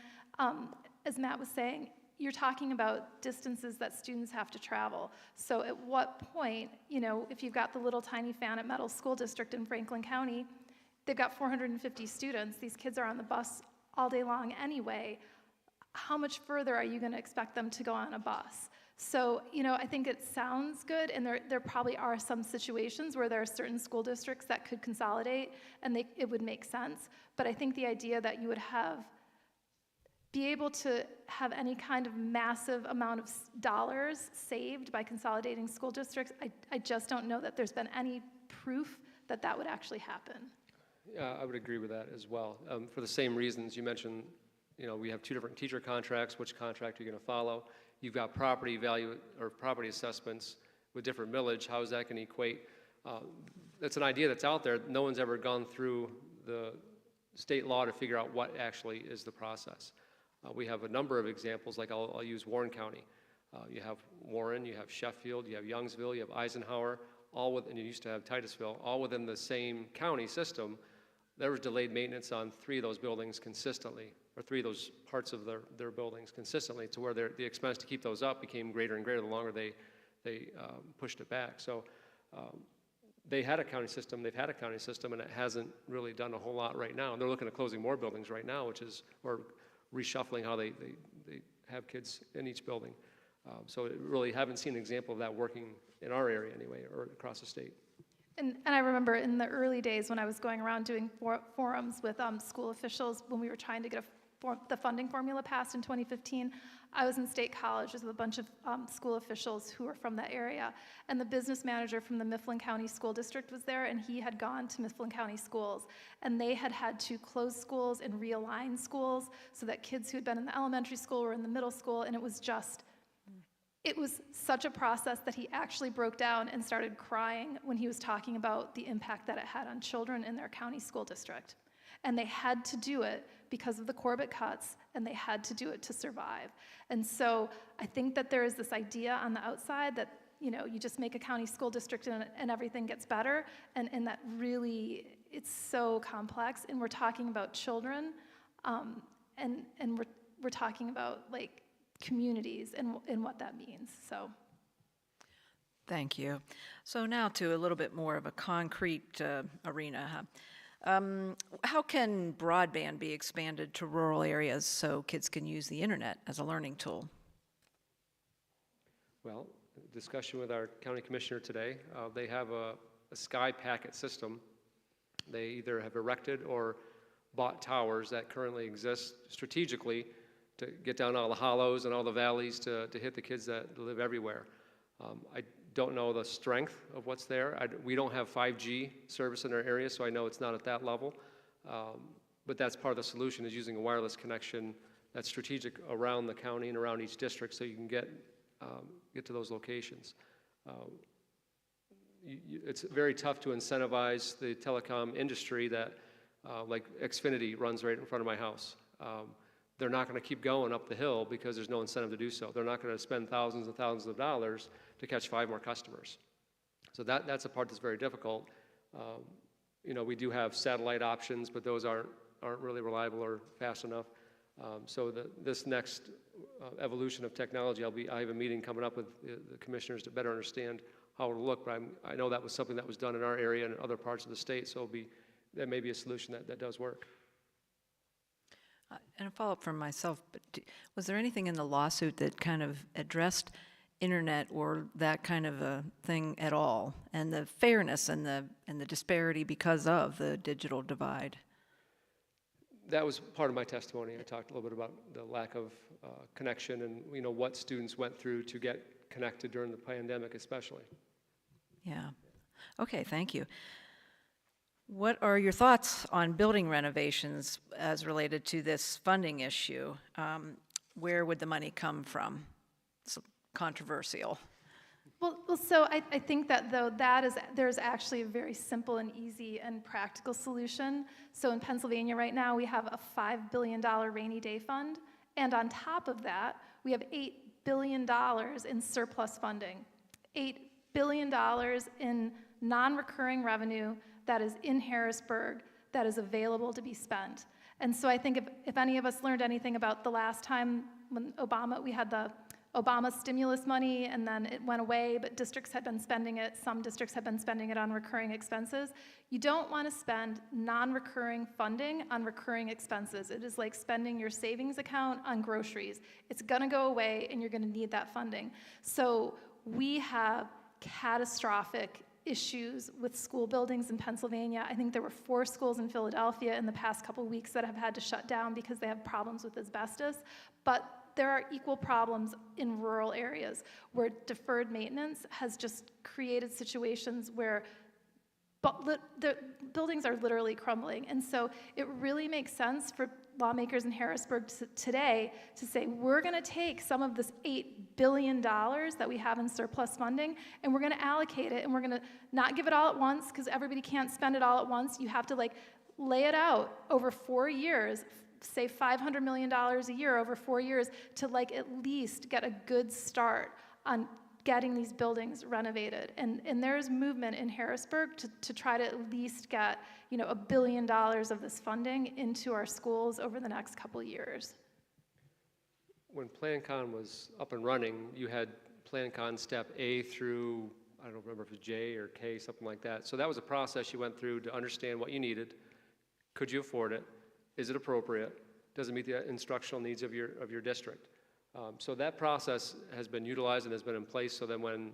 as Matt was saying, you're talking about distances that students have to travel. So at what point, if you've got the little tiny Fanet Meadow School District in Franklin County, they've got 450 students. These kids are on the bus all day long anyway. How much further are you going to expect them to go on a bus? So, I think it sounds good, and there probably are some situations where there are certain school districts that could consolidate, and it would make sense. But I think the idea that you would be able to have any kind of massive amount of dollars saved by consolidating school districts, I just don't know that there's been any proof that that would actually happen. Yeah, I would agree with that as well. For the same reasons you mentioned, we have two different teacher contracts. Which contract are you going to follow? You've got property value or property assessments with different millage. How is that going to equate? That's an idea that's out there. No one's ever gone through the state law to figure out what actually is the process. We have a number of examples, like I'll use Warren County. You have Warren, you have Sheffield, you have Youngsville, you have Eisenhower. and you used to have Titusville, all within the same county system, there was delayed maintenance on 3 of those buildings consistently, or 3 of those parts of their buildings consistently, to where the expense to keep those up became greater and greater the longer they pushed it back. So they've had a county system, and it hasn't really done a whole lot right now. And they're looking at closing more buildings right now, or reshuffling how they have kids in each building. So really haven't seen an example of that working in our area anyway, or across the state. And I remember in the early days when I was going around doing forums with school officials when we were trying to get the funding formula passed in 2015, I was in State College with a bunch of school officials who were from that area. And the business manager from the Mifflin County School District was there, and he had gone to Mifflin County schools. And they had to close schools and realign schools so that kids who had been in the elementary school were in the middle school, and it was such a process that he actually broke down and started crying when he was talking about the impact that it had on children in their county school district. And they had to do it because of the Corbett cuts, and they had to do it to survive. And so I think that there is this idea on the outside that, you just make a county school district and everything gets better, and that really, it's so complex, and we're talking about children, and we're talking about, like, communities and what that means, so. Thank you. So now to a little bit more of a concrete arena. How can broadband be expanded to rural areas so kids can use the internet as a learning tool? Well, discussion with our county commissioner today, they have a Sky Packet system. They either have erected or bought towers that currently exist strategically to get down all the hollows and all the valleys to hit the kids that live everywhere. I don't know the strength of what's there. We don't have 5G service in our area, so I know it's not at that level. But that's part of the solution, is using a wireless connection that's strategic around the county and around each district, so you can get to those locations. It's very tough to incentivize the telecom industry that, like Xfinity runs right in front of my house. They're not going to keep going up the hill because there's no incentive to do so. They're not going to spend thousands and thousands of dollars to catch 5 more customers. So that's a part that's very difficult. We do have satellite options, but those aren't really reliable or fast enough. So this next evolution of technology, I have a meeting coming up with the commissioners to better understand how it'll look, but I know that was something that was done in our area and in other parts of the state, so that may be a solution that does work. And a follow-up from myself, but was there anything in the lawsuit that kind of addressed internet or that kind of a thing at all, and the fairness and the disparity because of the digital divide? That was part of my testimony. I talked a little bit about the lack of connection and what students went through to get connected during the pandemic, especially. Yeah. Okay, thank you. What are your thoughts on building renovations as related to this funding issue? Where would the money come from? It's controversial. Well, so I think that though there's actually a very simple and easy and practical solution. So in Pennsylvania right now, we have a $5 billion rainy day fund, and on top of that, we have $8 billion in surplus funding. $8 billion in non-recurring revenue that is in Harrisburg that is available to be spent. And so I think if any of us learned anything about the last time when we had the Obama stimulus money and then it went away, but districts had been spending it, some districts had been spending it on recurring expenses. You don't want to spend non-recurring funding on recurring expenses. It is like spending your savings account on groceries. It's gonna go away and you're gonna need that funding. So we have catastrophic issues with school buildings in Pennsylvania. I think there were 4 schools in Philadelphia in the past couple weeks that have had to shut down because they have problems with asbestos. But there are equal problems in rural areas where deferred maintenance has just created situations where the buildings are literally crumbling. And so it really makes sense for lawmakers in Harrisburg today to say, we're going to take some of this $8 billion that we have in surplus funding, and we're going to allocate it, and we're going to not give it all at once, because everybody can't spend it all at once. You have to lay it out over 4 years, say $500 million a year over 4 years, to at least get a good start on getting these buildings renovated. And there's movement in Harrisburg to try to at least get, $1 billion of this funding into our schools over the next couple years. When PlanCon was up and running, you had PlanCon step A through, I don't remember if it was J or K, something like that. So that was a process you went through to understand what you needed. Could you afford it? Is it appropriate? Does it meet the instructional needs of your district? So that process has been utilized and has been in place so that when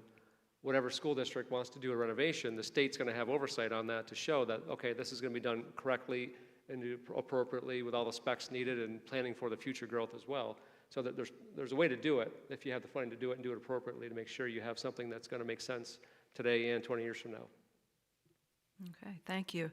whatever school district wants to do a renovation, the state's going to have oversight on that to show that, okay, this is going to be done correctly and appropriately with all the specs needed and planning for the future growth as well. So that there's a way to do it if you have the funding to do it and do it appropriately to make sure you have something that's going to make sense today and 20 years from now. Okay, thank you.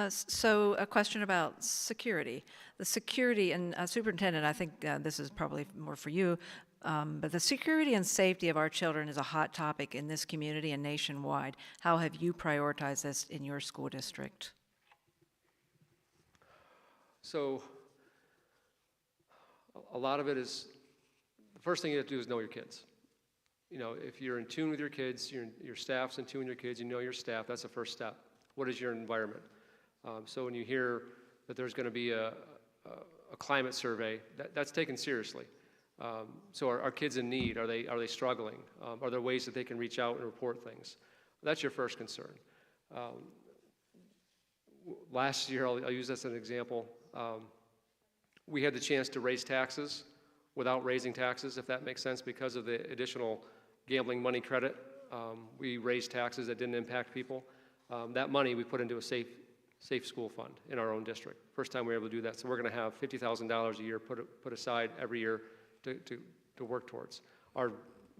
So a question about security. The security, and Superintendent, I think this is probably more for you, but the security and safety of our children is a hot topic in this community and nationwide. How have you prioritized this in your school district? So a lot of it is, the first thing you have to do is know your kids. If you're in tune with your kids, your staff's in tune with your kids, you know your staff, that's the first step. What is your environment? So when you hear that there's going to be a climate survey, that's taken seriously. So are kids in need? Are they struggling? Are there ways that they can reach out and report things? That's your first concern. Last year, I'll use this as an example. We had the chance to raise taxes without raising taxes, if that makes sense, because of the additional gambling money credit. We raised taxes that didn't impact people. That money we put into a safe school fund in our own district. First time we were able to do that. So we're going to have $50,000 a year put aside every year to work towards. Our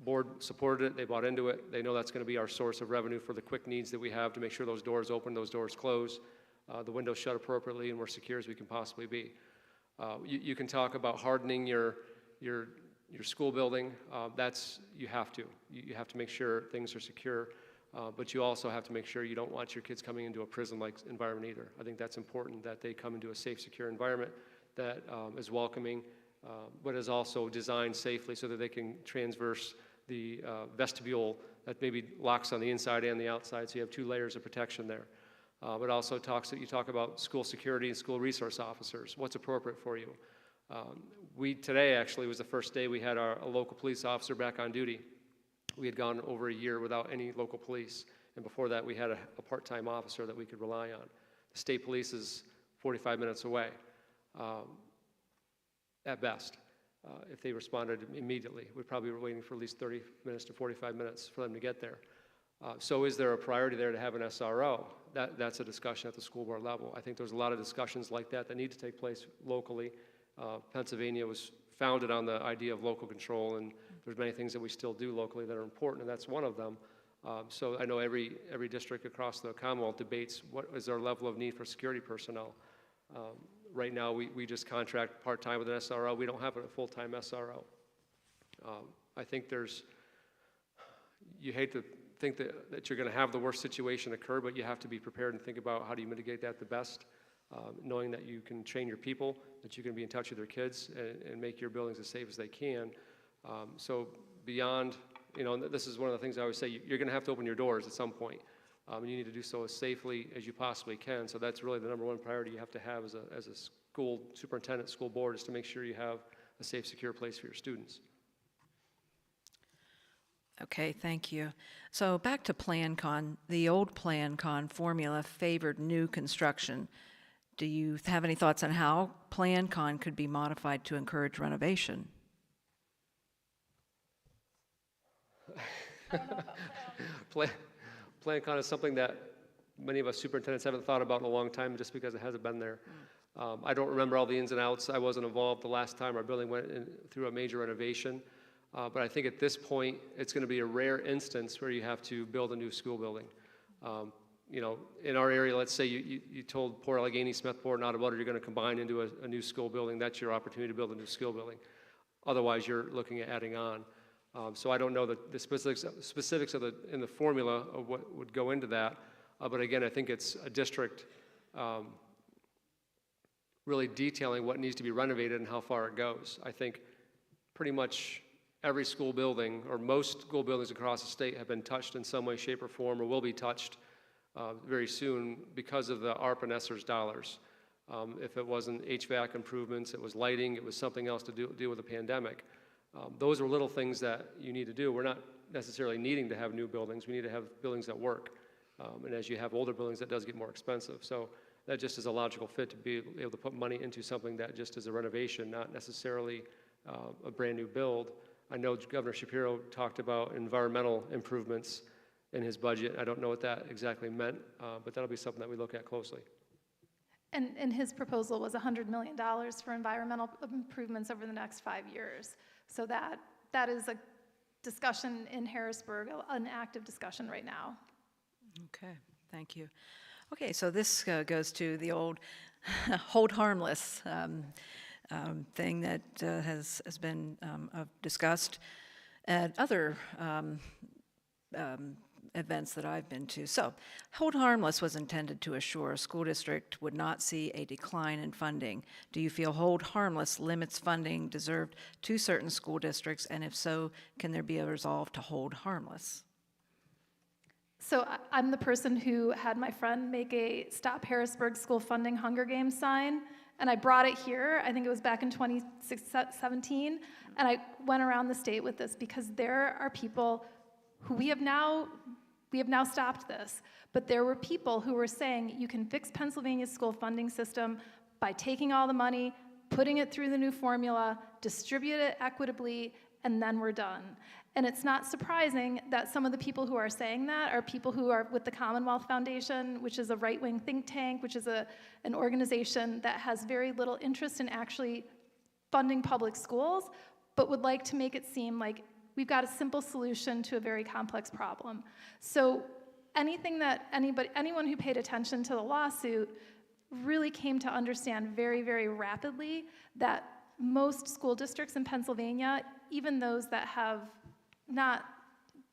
board supported it. They bought into it. They know that's going to be our source of revenue for the quick needs that we have to make sure those doors open, those doors close, the windows shut appropriately, and we're secure as we can possibly be. You can talk about hardening your school building. You have to make sure things are secure. But you also have to make sure you don't want your kids coming into a prison-like environment either. I think that's important that they come into a safe, secure environment that is welcoming, but is also designed safely so that they can transverse the vestibule that maybe locks on the inside and the outside, so you have 2 layers of protection there. But also you talk about school security and school resource officers. What's appropriate for you? Today actually was the first day we had a local police officer back on duty. We had gone over a year without any local police, and before that we had a part-time officer that we could rely on. The state police is 45 minutes away, at best. If they responded immediately, we probably were waiting for at least 30 minutes to 45 minutes for them to get there. So is there a priority there to have an SRO? That's a discussion at the school board level. I think there's a lot of discussions like that need to take place locally. Pennsylvania was founded on the idea of local control, and there's many things that we still do locally that are important, and that's one of them. So I know every district across the Commonwealth debates what is their level of need for security personnel. Right now, we just contract part-time with an SRO. We don't have a full-time SRO. I think you hate to think that you're going to have the worst situation occur, but you have to be prepared and think about how do you mitigate that the best, knowing that you can train your people, that you can be in touch with their kids and make your buildings as safe as they can. So beyond, this is one of the things I always say, you're going to have to open your doors at some point. You need to do so as safely as you possibly can. So that's really the number one priority you have to have as a school superintendent, school board, is to make sure you have a safe, secure place for your students. Okay, thank you. So back to PlanCon. The old PlanCon formula favored new construction. Do you have any thoughts on how PlanCon could be modified to encourage renovation? PlanCon is something that many of us superintendents haven't thought about in a long time just because it hasn't been there. I don't remember all the ins and outs. I wasn't involved the last time our building went through a major renovation. But I think at this point, it's going to be a rare instance where you have to build a new school building. In our area, let's say you told Port Allegheny, Smethport, and Otto-Eldred you're going to combine into a new school building. That's your opportunity to build a new school building. Otherwise, you're looking at adding on. So I don't know the specifics in the formula of what would go into that. But again, I think it's a district really detailing what needs to be renovated and how far it goes. I think pretty much every school building, or most school buildings across the state, have been touched in some way, shape, or form, or will be touched very soon because of the ARP and ESSERS dollars. If it wasn't HVAC improvements, it was lighting, it was something else to deal with the pandemic. Those are little things that you need to do. We're not necessarily needing to have new buildings. We need to have buildings that work. And as you have older buildings, that does get more expensive. So that just is a logical fit to be able to put money into something that just is a renovation, not necessarily a brand new build. I know Governor Shapiro talked about environmental improvements in his budget. I don't know what that exactly meant, but that'll be something that we look at closely. And his proposal was $100 million for environmental improvements over the next 5 years. So that is a discussion in Harrisburg, an active discussion right now. Okay, thank you. Okay, so this goes to the old hold harmless thing that has been discussed at other events that I've been to. So, hold harmless was intended to assure a school district would not see a decline in funding. Do you feel hold harmless limits funding deserved to certain school districts, and if so, can there be a resolve to hold harmless? So I'm the person who had my friend make a Stop Harrisburg School Funding Hunger Games sign, and I brought it here. I think it was back in 2017, and I went around the state with this because there are people who we have now stopped this, but there were people who were saying you can fix Pennsylvania's school funding system by taking all the money, putting it through the new formula, distribute it equitably, and then we're done. And it's not surprising that some of the people who are saying that are people who are with the Commonwealth Foundation, which is a right-wing think tank, which is an organization that has very little interest in actually funding public schools, but would like to make it seem like we've got a simple solution to a very complex problem. So anything that anyone who paid attention to the lawsuit really came to understand very, very rapidly that most school districts in Pennsylvania, even those that have not,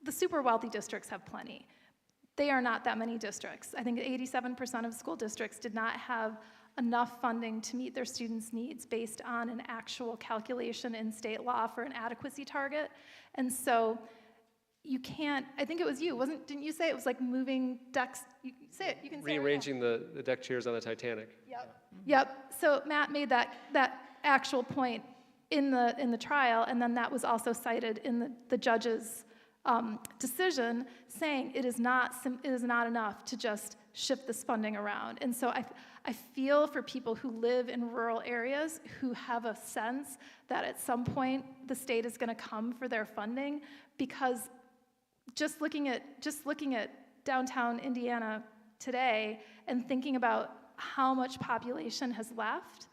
the super wealthy districts have plenty. They are not that many districts. I think 87% of school districts did not have enough funding to meet their students' needs based on an actual calculation in state law for an adequacy target. And so you can't, I think it was you, didn't you say it was like moving decks? You say it, you can say it. Rearranging the deck chairs on the Titanic. Yep. So Matt made that actual point in the trial, and then that was also cited in the judge's decision, saying it is not enough to just shift this funding around. And so I feel for people who live in rural areas who have a sense that at some point the state is going to come for their funding, because just looking at downtown Indiana today and thinking about how much population has left,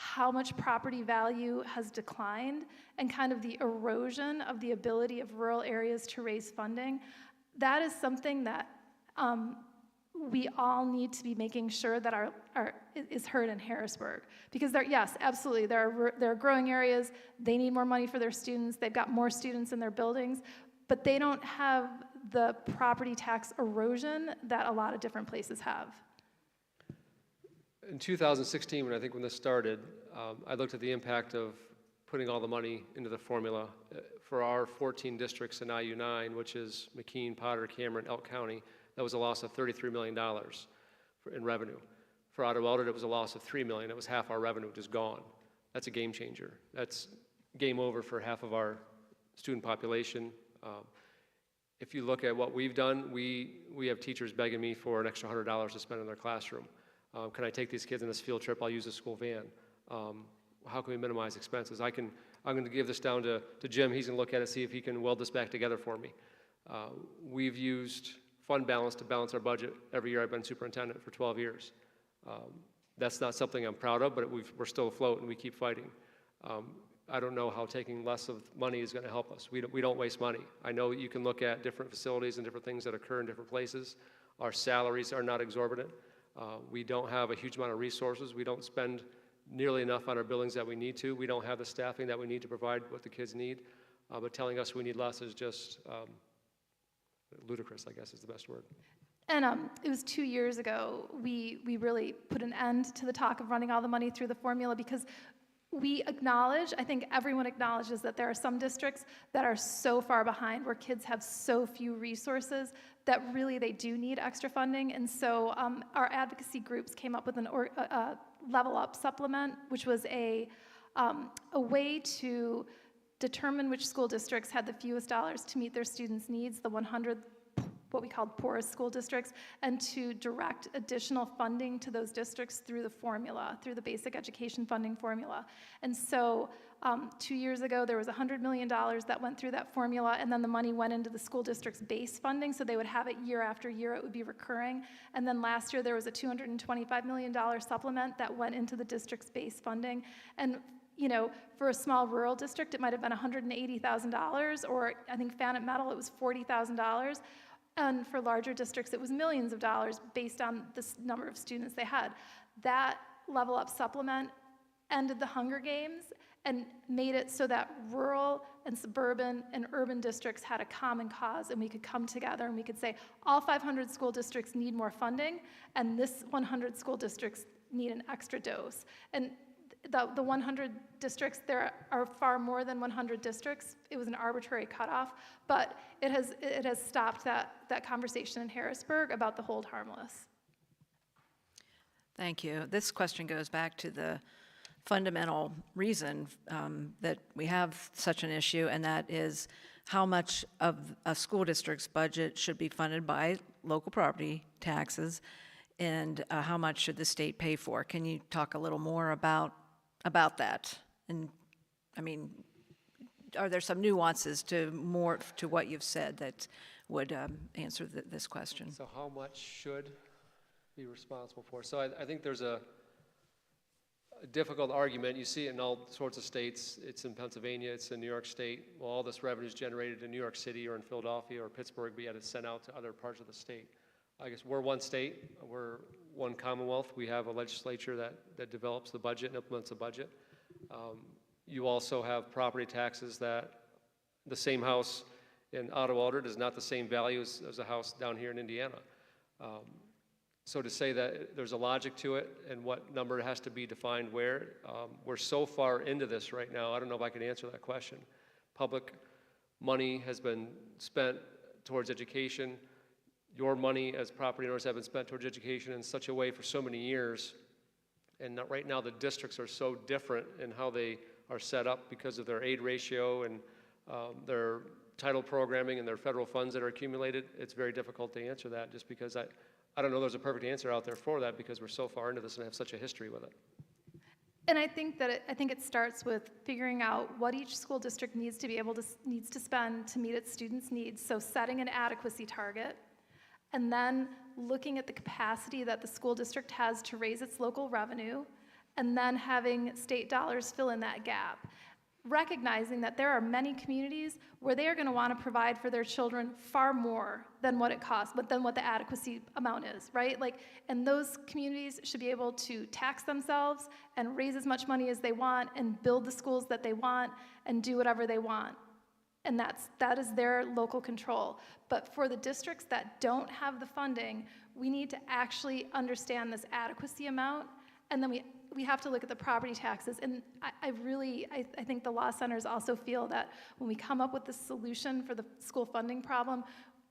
how much property value has declined, and kind of the erosion of the ability of rural areas to raise funding, that is something that we all need to be making sure that is heard in Harrisburg. Because yes, absolutely, there are growing areas, they need more money for their students, they've got more students in their buildings, but they don't have the property tax erosion that a lot of different places have. In 2016, when this started, I looked at the impact of putting all the money into the formula for our 14 districts in IU9, which is McKean, Potter, Cameron, Elk County. That was a loss of $33 million in revenue. For Otto-Eldred, it was a loss of $3 million. It was half our revenue just gone. That's a game changer. That's game over for half of our student population. If you look at what we've done, we have teachers begging me for an extra $100 to spend in their classroom. Can I take these kids on this field trip? I'll use a school van. How can we minimize expenses? I'm going to give this down to Jim. He's going to look at it, see if he can weld this back together for me. We've used fund balance to balance our budget every year I've been superintendent for 12 years. That's not something I'm proud of, but we're still afloat and we keep fighting. I don't know how taking less of money is going to help us. We don't waste money. I know you can look at different facilities and different things that occur in different places. Our salaries are not exorbitant. We don't have a huge amount of resources. We don't spend nearly enough on our buildings that we need to. We don't have the staffing that we need to provide what the kids need. But telling us we need less is just ludicrous, I guess is the best word. And it was 2 years ago, we really put an end to the talk of running all the money through the formula, because we acknowledge, I think everyone acknowledges that there are some districts that are so far behind where kids have so few resources that really they do need extra funding. And so our advocacy groups came up with a level up supplement, which was a way to determine which school districts had the fewest dollars to meet their students' needs, the 100 what we called poorest school districts, and to direct additional funding to those districts through the formula, through the basic education funding formula. And so 2 years ago, there was $100 million that went through that formula, and then the money went into the school district's base funding, so they would have it year after year, it would be recurring. And then last year, there was a $225 million supplement that went into the district's base funding. And you know, for a small rural district, it might have been $180,000, or I think Fannett Metal, it was $40,000. And for larger districts, it was millions of dollars based on the number of students they had. That level up supplement ended the Hunger Games and made it so that rural and suburban and urban districts had a common cause, and we could come together and we could say, all 500 school districts need more funding, and this 100 school districts need an extra dose. And the 100 districts, there are far more than 100 districts. It was an arbitrary cutoff, but it has stopped that conversation in Harrisburg about the hold harmless. Thank you. This question goes back to the fundamental reason that we have such an issue, and that is how much of a school district's budget should be funded by local property taxes, and how much should the state pay for. Can you talk a little more about that? And I mean, are there some nuances to what you've said that would answer this question? So how much should be responsible for? So I think there's a difficult argument. You see it in all sorts of states. It's in Pennsylvania, it's in New York State. Well, all this revenue is generated in New York City or in Philadelphia or Pittsburgh, but yet it's sent out to other parts of the state. I guess we're one state, we're one Commonwealth. We have a legislature that develops the budget and implements the budget. You also have property taxes that the same house in Otto-Eldred is not the same value as a house down here in Indiana. So to say that there's a logic to it and what number has to be defined where, we're so far into this right now, I don't know if I can answer that question. Public money has been spent towards education. Your money as property owners have been spent towards education in such a way for so many years. And right now the districts are so different in how they are set up because of their aid ratio and their title programming and their federal funds that are accumulated. It's very difficult to answer that just because I don't know there's a perfect answer out there for that because we're so far into this and have such a history with it. And I think that it starts with figuring out what each school district needs to spend to meet its students' needs. So setting an adequacy target, and then looking at the capacity that the school district has to raise its local revenue, and then having state dollars fill in that gap. Recognizing that there are many communities where they are going to want to provide for their children far more than what it costs, but than what the adequacy amount is, right? And those communities should be able to tax themselves and raise as much money as they want and build the schools that they want and do whatever they want. And that is their local control. But for the districts that don't have the funding, we need to actually understand this adequacy amount, and then we have to look at the property taxes. And I think the law centers also feel that when we come up with the solution for the school funding problem,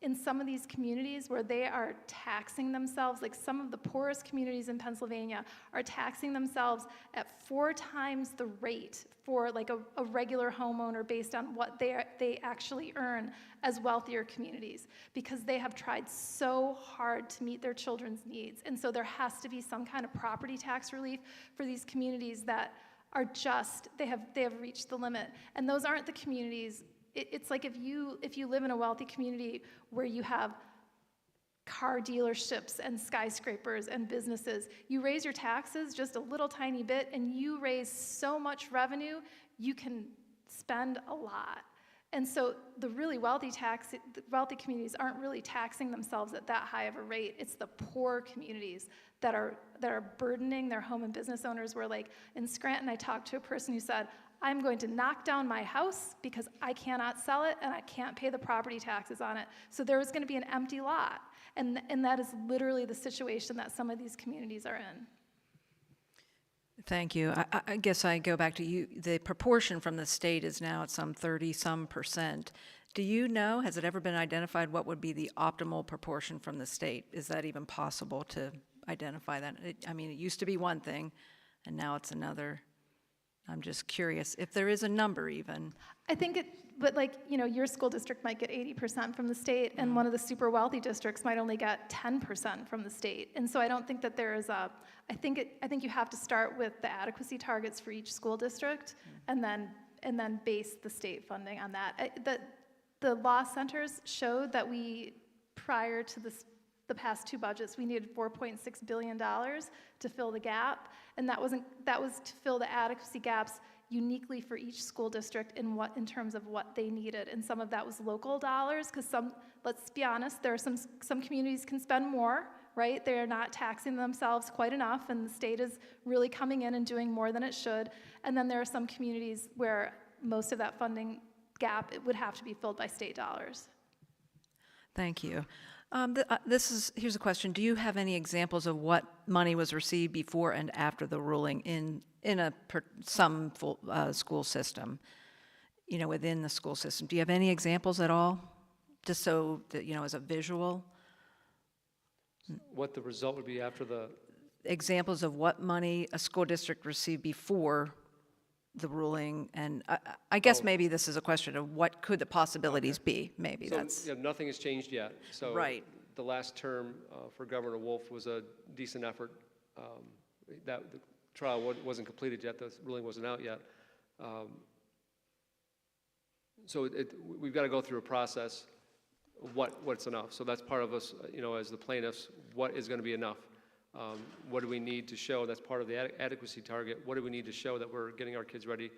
in some of these communities where they are taxing themselves, like some of the poorest communities in Pennsylvania are taxing themselves at 4 times the rate for like a regular homeowner based on what they actually earn as wealthier communities, because they have tried so hard to meet their children's needs. And so there has to be some kind of property tax relief for these communities that are just, they have reached the limit. And those aren't the communities. It's like if you live in a wealthy community where you have car dealerships and skyscrapers and businesses, you raise your taxes just a little tiny bit and you raise so much revenue, you can spend a lot. And so the really wealthy communities aren't really taxing themselves at that high of a rate. It's the poor communities that are burdening their home and business owners. Where like in Scranton, I talked to a person who said, I'm going to knock down my house because I cannot sell it and I can't pay the property taxes on it. So there is going to be an empty lot. And that is literally the situation that some of these communities are in. Thank you. I guess I go back to you. The proportion from the state is now at some 30-some%. Do you know, has it ever been identified what would be the optimal proportion from the state? Is that even possible to identify that? I mean, it used to be one thing, and now it's another. I'm just curious if there is a number even. I think but like, your school district might get 80% from the state, and one of the super wealthy districts might only get 10% from the state. And so I don't think that there is I think you have to start with the adequacy targets for each school district, and then base the state funding on that. The law centers showed that prior to the past two budgets, we needed $4.6 billion to fill the gap, and that was to fill the adequacy gaps uniquely for each school district in terms of what they needed. And some of that was local dollars, because let's be honest, there are some communities can spend more, right? They are not taxing themselves quite enough, and the state is really coming in and doing more than it should. And then there are some communities where most of that funding gap, it would have to be filled by state dollars. Thank you. Here's a question. Do you have any examples of what money was received before and after the ruling in some school system, within the school system? Do you have any examples at all, just so that, as a visual? What the result would be after the... Examples of what money a school district received before the ruling, and I guess maybe this is a question of what could the possibilities be. Maybe that's... nothing has changed yet. So right. The last term for Governor Wolf was a decent effort. The trial wasn't completed yet. The ruling wasn't out yet. So we've got to go through a process of what's enough. So that's part of us, as the plaintiffs, what is going to be enough? What do we need to show? That's part of the adequacy target. What do we need to show that we're getting our kids ready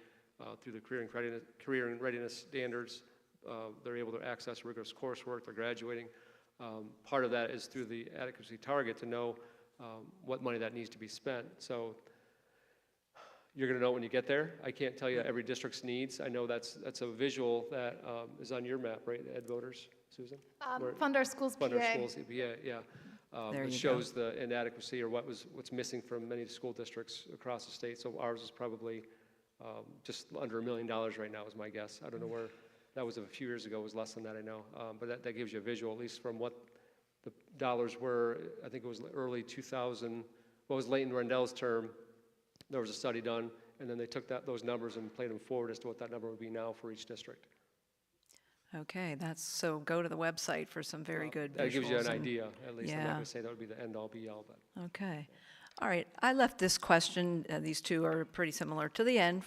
through the career and readiness standards? They're able to access rigorous coursework. They're graduating. Part of that is through the adequacy target to know what money that needs to be spent. So you're going to know when you get there. I can't tell you every district's needs. I know that's a visual that is on your map, right? Ed voters, Susan? Fund Our Schools PA. Fund Our Schools PA, yeah. It shows the inadequacy or what's missing from many school districts across the state. So ours is probably just under $1 million right now is my guess. I don't know where, that was a few years ago, it was less than that, I know. But that gives you a visual, at least from what the dollars were. I think it was early 2000, well, it was late in Rendell's term. There was a study done, and then they took those numbers and played them forward as to what that number would be now for each district. Okay, so go to the website for some very good visuals. That gives you an idea, at least. Yeah. I'm not going to say that would be the end-all, be-all, but. Okay. All right. I left this question, these two are pretty similar, to the end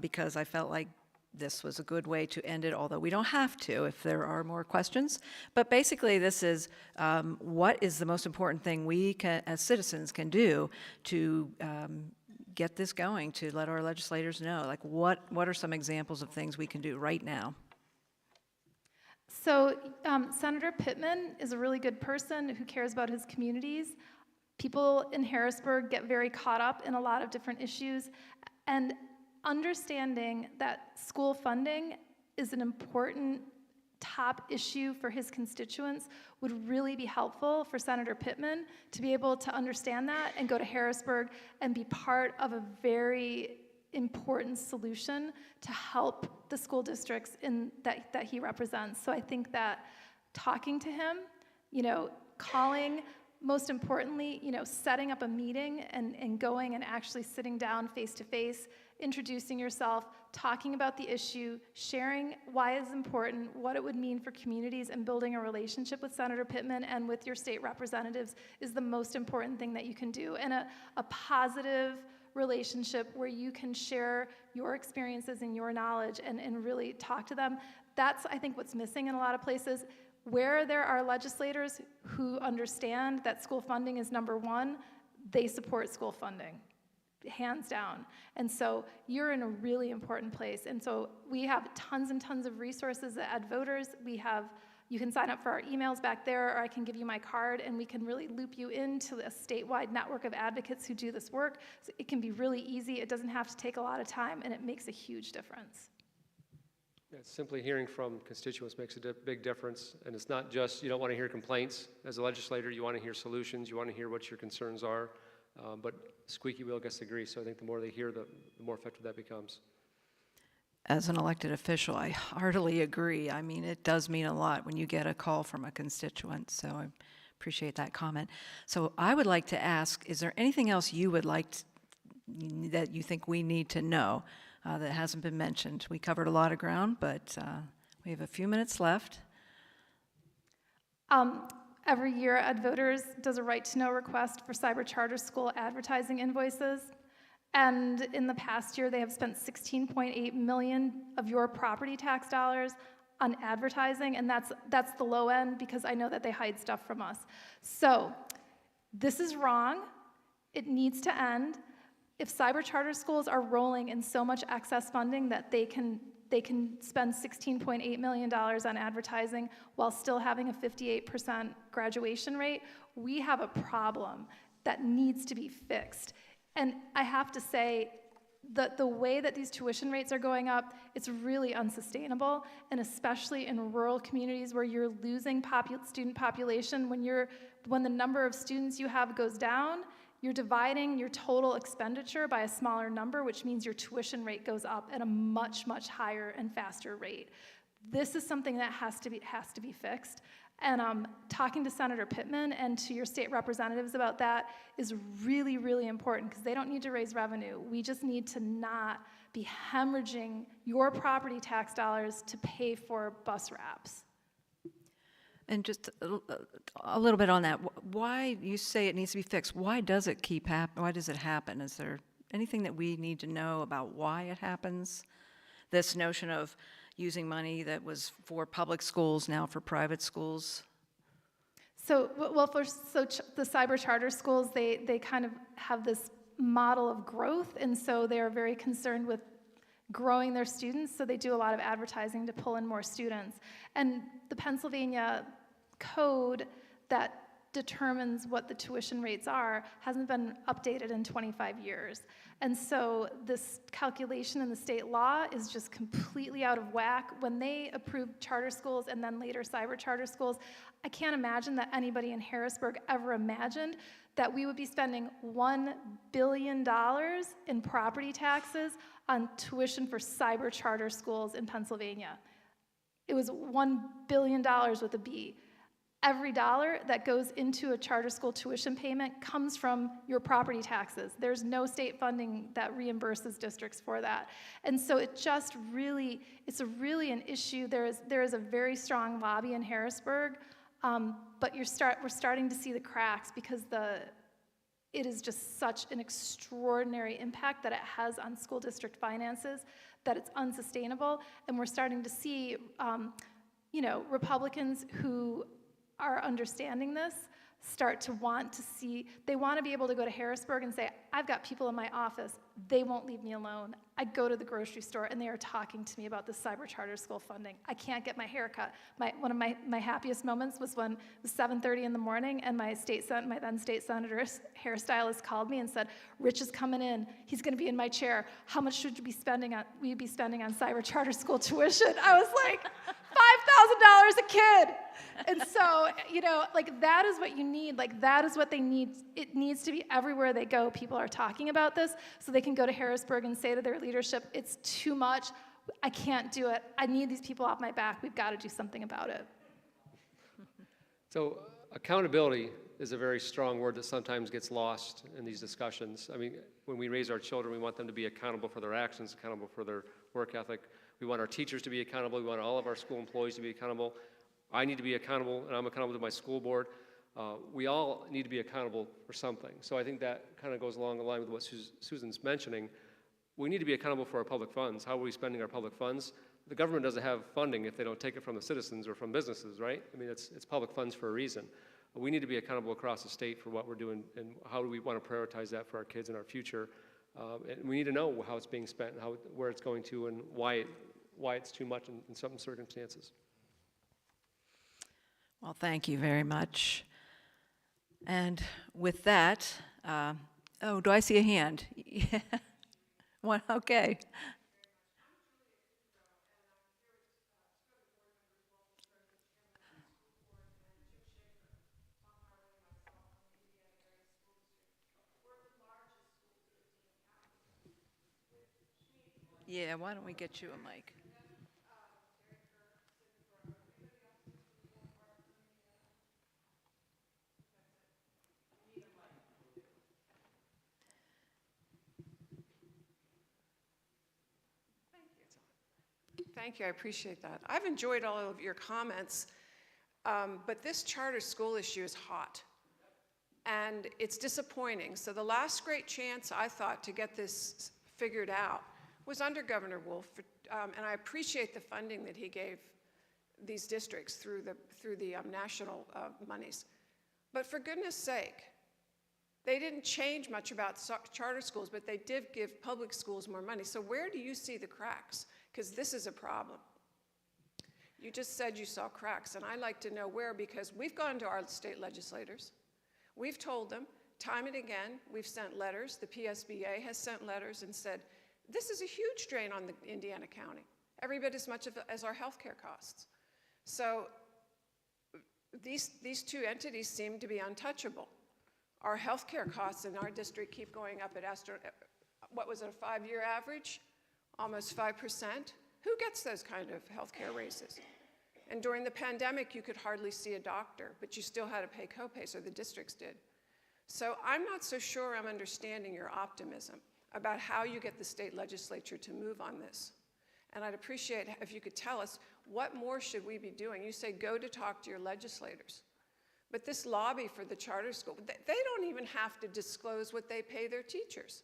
because I felt like this was a good way to end it, although we don't have to if there are more questions. But basically, this is what is the most important thing we as citizens can do to get this going, to let our legislators know? Like, what are some examples of things we can do right now? So Senator Pittman is a really good person who cares about his communities. People in Harrisburg get very caught up in a lot of different issues, and understanding that school funding is an important top issue for his constituents would really be helpful for Senator Pittman to be able to understand that and go to Harrisburg and be part of a very important solution to help the school districts that he represents. So I think that talking to him, calling, most importantly, setting up a meeting and going and actually sitting down face to face, introducing yourself, talking about the issue, sharing why it's important, what it would mean for communities, and building a relationship with Senator Pittman and with your state representatives is the most important thing that you can do. And a positive relationship where you can share your experiences and your knowledge and really talk to them. That's, I think, what's missing in a lot of places. Where there are legislators who understand that school funding is number one, they support school funding, hands down. And so you're in a really important place. And so we have tons and tons of resources at Voters. You can sign up for our emails back there, or I can give you my card, and we can really loop you into a statewide network of advocates who do this work. So it can be really easy. It doesn't have to take a lot of time, and it makes a huge difference. Yeah, simply hearing from constituents makes a big difference. And it's not just, you don't want to hear complaints. As a legislator, you want to hear solutions. You want to hear what your concerns are. But squeaky wheel gets the grease, so I think the more they hear, the more effective that becomes. As an elected official, I heartily agree. I mean, it does mean a lot when you get a call from a constituent, so I appreciate that comment. So I would like to ask, is there anything else you would like that you think we need to know that hasn't been mentioned? We covered a lot of ground, but we have a few minutes left. Every year, Ed Voters does a right-to-know request for cyber charter school advertising invoices. And in the past year, they have spent $16.8 million of your property tax dollars on advertising, and that's the low end because I know that they hide stuff from us. So this is wrong. It needs to end. If cyber charter schools are rolling in so much excess funding that they can spend $16.8 million on advertising while still having a 58% graduation rate, we have a problem that needs to be fixed. And I have to say, the way that these tuition rates are going up, it's really unsustainable, and especially in rural communities where you're losing student population, when the number of students you have goes down, you're dividing your total expenditure by a smaller number, which means your tuition rate goes up at a much, much higher and faster rate. This is something that has to be fixed. And talking to Senator Pittman and to your state representatives about that is really, really important because they don't need to raise revenue. We just need to not be hemorrhaging your property tax dollars to pay for bus wraps. And just a little bit on that. Why you say it needs to be fixed? Why does it keep happening? Why does it happen? Is there anything that we need to know about why it happens? This notion of using money that was for public schools now for private schools? So the cyber charter schools, they kind of have this model of growth, and so they're very concerned with growing their students, so they do a lot of advertising to pull in more students. And the Pennsylvania code that determines what the tuition rates are hasn't been updated in 25 years. And so this calculation in the state law is just completely out of whack. When they approved charter schools and then later cyber charter schools, I can't imagine that anybody in Harrisburg ever imagined that we would be spending $1 billion in property taxes on tuition for cyber charter schools in Pennsylvania. It was $1 billion with a B. Every dollar that goes into a charter school tuition payment comes from your property taxes. There's no state funding that reimburses districts for that. And so it's really an issue. There is a very strong lobby in Harrisburg, but we're starting to see the cracks because it is just such an extraordinary impact that it has on school district finances that it's unsustainable. And we're starting to see, Republicans who are understanding this start to want to see, they want to be able to go to Harrisburg and say, I've got people in my office, they won't leave me alone. I go to the grocery store and they are talking to me about this cyber charter school funding. I can't get my hair cut. One of my happiest moments was when it was 7:30 in the morning and my then state senator's hairstylist called me and said, Rich is coming in, he's gonna be in my chair. How much should we be spending on cyber charter school tuition? I was like, $5,000 a kid. And so, that is what you need. That is what they need. It needs to be everywhere they go. People are talking about this so they can go to Harrisburg and say to their leadership, it's too much. I can't do it. I need these people off my back. We've got to do something about it. So accountability is a very strong word that sometimes gets lost in these discussions. I mean, when we raise our children, we want them to be accountable for their actions, accountable for their work ethic. We want our teachers to be accountable. We want all of our school employees to be accountable. I need to be accountable, and I'm accountable to my school board. We all need to be accountable for something. So I think that kind of goes along the line with what Susan's mentioning. We need to be accountable for our public funds. How are we spending our public funds? The government doesn't have funding if they don't take it from the citizens or from businesses, right? I mean, it's public funds for a reason. We need to be accountable across the state for what we're doing and how do we want to prioritize that for our kids and our future. And we need to know how it's being spent, and where it's going to, and why it's too much in some circumstances. Well, thank you very much. And with that, do I see a hand? Yeah. One, okay. Yeah, why don't we get you a mic? Thank you, I appreciate that. I've enjoyed all of your comments, but this charter school issue is hot. And it's disappointing. So the last great chance, I thought, to get this figured out was under Governor Wolf, and I appreciate the funding that he gave these districts through the national monies. But for goodness sake, they didn't change much about charter schools, but they did give public schools more money. So where do you see the cracks? Because this is a problem. You just said you saw cracks, and I'd like to know where, because we've gone to our state legislators. We've told them time and again, we've sent letters, the PSBA has sent letters and said, this is a huge drain on the Indiana County, every bit as much as our healthcare costs. So these two entities seem to be untouchable. Our healthcare costs in our district keep going up at what was it, a 5-year average? Almost 5%. Who gets those kind of healthcare raises? And during the pandemic, you could hardly see a doctor, but you still had to pay copays, or the districts did. So I'm not so sure I'm understanding your optimism about how you get the state legislature to move on this. And I'd appreciate if you could tell us, what more should we be doing? You say go to talk to your legislators. But this lobby for the charter school, they don't even have to disclose what they pay their teachers.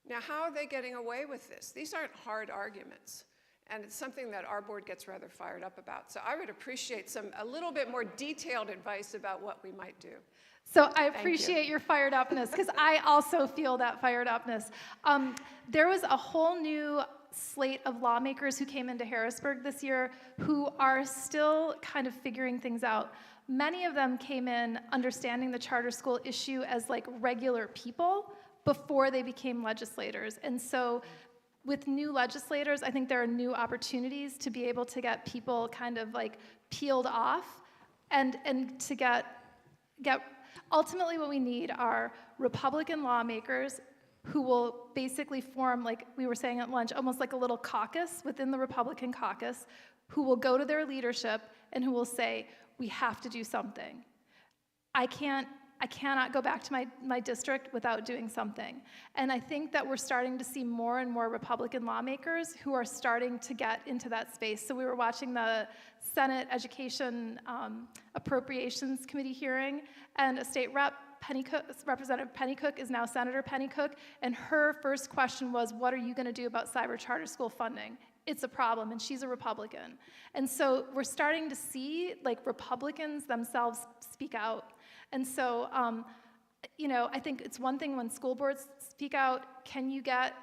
Now, how are they getting away with this? These aren't hard arguments. And it's something that our board gets rather fired up about. So I would appreciate a little bit more detailed advice about what we might do. So I appreciate your fired upness, because I also feel that fired upness. There was a whole new slate of lawmakers who came into Harrisburg this year who are still kind of figuring things out. Many of them came in understanding the charter school issue as like regular people before they became legislators. And so with new legislators, I think there are new opportunities to be able to get people kind of like peeled off and to get ultimately what we need are Republican lawmakers who will basically form, like we were saying at lunch, almost like a little caucus within the Republican caucus, who will go to their leadership and who will say, we have to do something. I cannot go back to my district without doing something. And I think that we're starting to see more and more Republican lawmakers who are starting to get into that space. So we were watching the Senate Education Appropriations Committee hearing, and a state rep, Representative Pennycook is now Senator Pennycook, and her first question was, what are you going to do about cyber charter school funding? It's a problem, and she's a Republican. And so we're starting to see like Republicans themselves speak out. And so, I think it's one thing when school boards speak out, can you get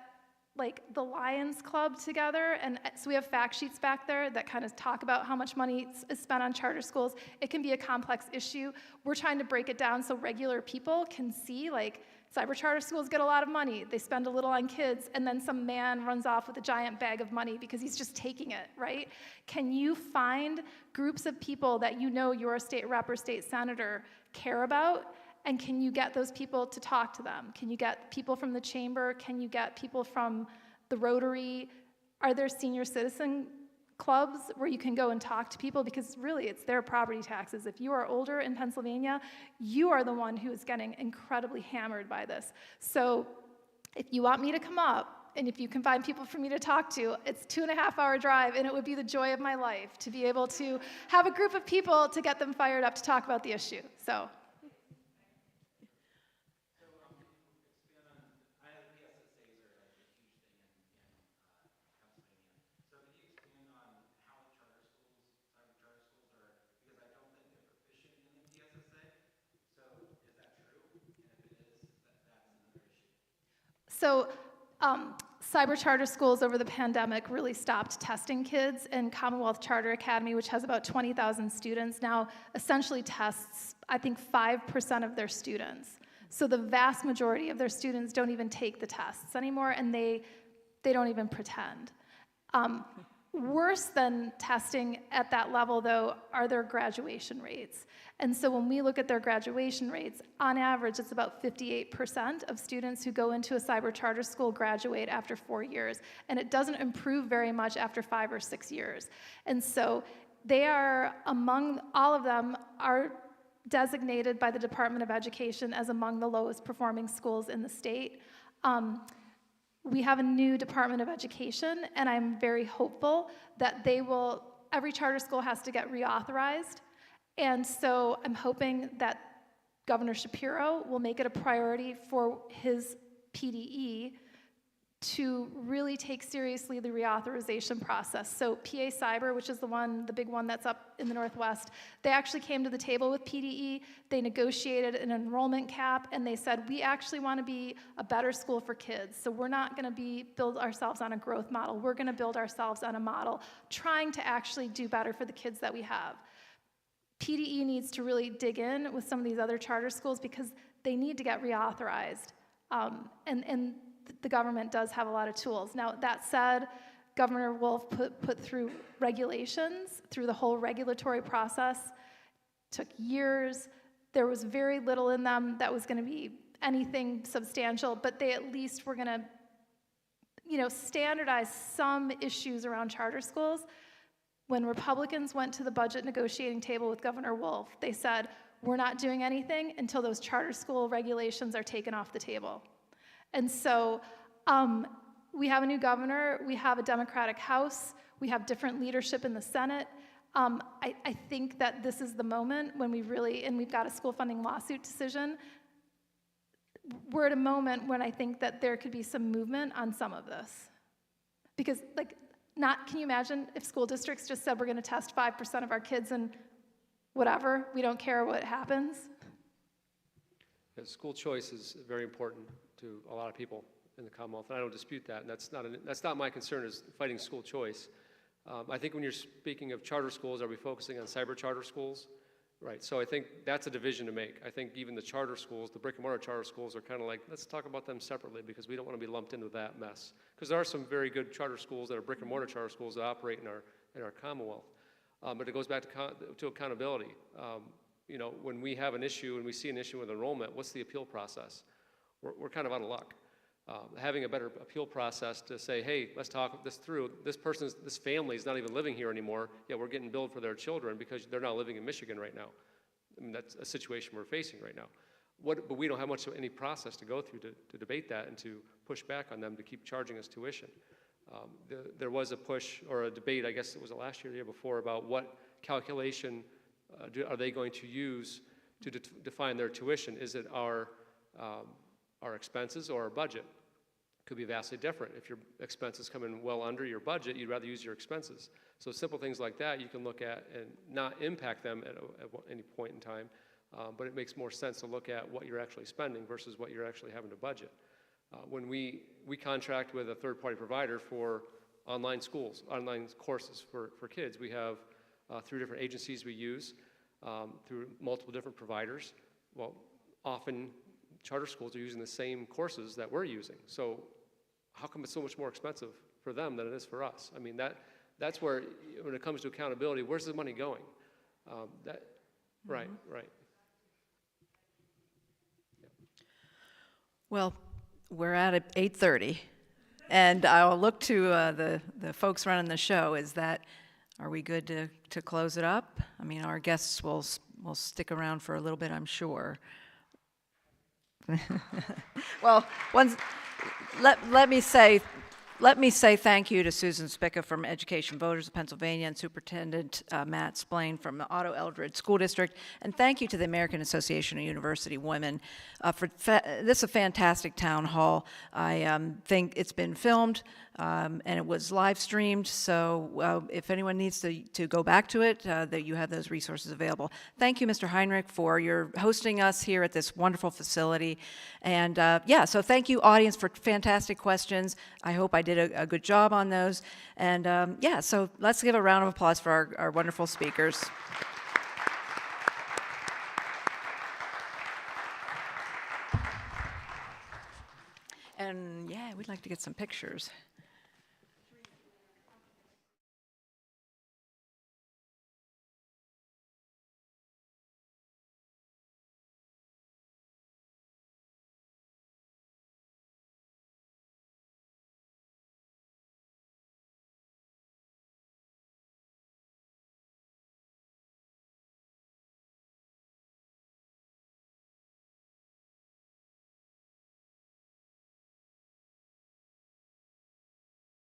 like the Lions Club together? And so we have fact sheets back there that kind of talk about how much money is spent on charter schools. It can be a complex issue. We're trying to break it down so regular people can see, like, cyber charter schools get a lot of money. They spend a little on kids, and then some man runs off with a giant bag of money because he's just taking it, right? Can you find groups of people that you know your state rep or state senator care about? And can you get those people to talk to them? Can you get people from the chamber? Can you get people from the Rotary? Are there senior citizen clubs where you can go and talk to people? Because really, it's their property taxes. If you are older in Pennsylvania, you are the one who is getting incredibly hammered by this. So if you want me to come up, and if you can find people for me to talk to, it's a 2.5-hour drive, and it would be the joy of my life to be able to have a group of people to get them fired up to talk about the issue. So. So cyber charter schools over the pandemic really stopped testing kids, and Commonwealth Charter Academy, which has about 20,000 students, now essentially tests, I think, 5% of their students. So the vast majority of their students don't even take the tests anymore, and they don't even pretend. Worse than testing at that level, though, are their graduation rates. And so when we look at their graduation rates, on average, it's about 58% of students who go into a cyber charter school graduate after 4 years. And it doesn't improve very much after 5 or 6 years. And so they are, among all of them, are designated by the Department of Education as among the lowest performing schools in the state. We have a new Department of Education, and I'm very hopeful that every charter school has to get reauthorized. And so I'm hoping that Governor Shapiro will make it a priority for his PDE to really take seriously the reauthorization process. So PA Cyber, which is the big one that's up in the Northwest, they actually came to the table with PDE. They negotiated an enrollment cap, and they said, we actually want to be a better school for kids. So we're not going to build ourselves on a growth model. We're going to build ourselves on a model trying to actually do better for the kids that we have. PDE needs to really dig in with some of these other charter schools because they need to get reauthorized. And the government does have a lot of tools. Now, that said, Governor Wolf put through regulations, through the whole regulatory process, took years. There was very little in them that was going to be anything substantial, but they at least were going to, standardize some issues around charter schools. When Republicans went to the budget negotiating table with Governor Wolf, they said, we're not doing anything until those charter school regulations are taken off the table. And so we have a new governor, we have a Democratic House, we have different leadership in the Senate. I think that this is the moment when we've got a school funding lawsuit decision. We're at a moment when I think that there could be some movement on some of this. Because, can you imagine if school districts just said we're going to test 5% of our kids and whatever, we don't care what happens? Yeah, school choice is very important to a lot of people in the Commonwealth, and I don't dispute that, and that's not my concern, is fighting school choice. I think when you're speaking of charter schools, are we focusing on cyber charter schools? Right, so I think that's a division to make. I think even the charter schools, the brick and mortar charter schools, are kind of like, let's talk about them separately because we don't want to be lumped into that mess. Because there are some very good charter schools that are brick and mortar charter schools that operate in our Commonwealth. But it goes back to accountability. When we have an issue and we see an issue with enrollment, what's the appeal process? We're kind of out of luck. Having a better appeal process to say, hey, let's talk this through. This family is not even living here anymore, yet we're getting billed for their children because they're not living in Michigan right now. I mean, that's a situation we're facing right now. But we don't have much of any process to go through to debate that and to push back on them to keep charging us tuition. There was a push or a debate, I guess it was last year or the year before, about what calculation are they going to use to define their tuition. Is it our expenses or our budget? Could be vastly different. If your expenses come in well under your budget, you'd rather use your expenses. So simple things like that you can look at and not impact them at any point in time, but it makes more sense to look at what you're actually spending versus what you're actually having to budget. When we contract with a third-party provider for online courses for kids, we have 3 different agencies we use through multiple different providers. Well, often charter schools are using the same courses that we're using. So how come it's so much more expensive for them than it is for us? I mean, that's where, when it comes to accountability, where's the money going? Right. Yeah. Well, we're at 8:30, and I'll look to the folks running the show. Are we good to close it up? I mean, our guests will stick around for a little bit, I'm sure. Well, let me say thank you to Susan Spicka from Education Voters of Pennsylvania and Superintendent Matt Splain from the Otto-Eldred School District, and thank you to the American Association of University Women for this is a fantastic town hall. I think it's been filmed and it was live streamed, so if anyone needs to go back to it, that you have those resources available. Thank you, Mr. Heinrich, for your hosting us here at this wonderful facility, and so thank you, audience, for fantastic questions. I hope I did a good job on those, and so let's give a round of applause for our wonderful speakers. And we'd like to get some pictures.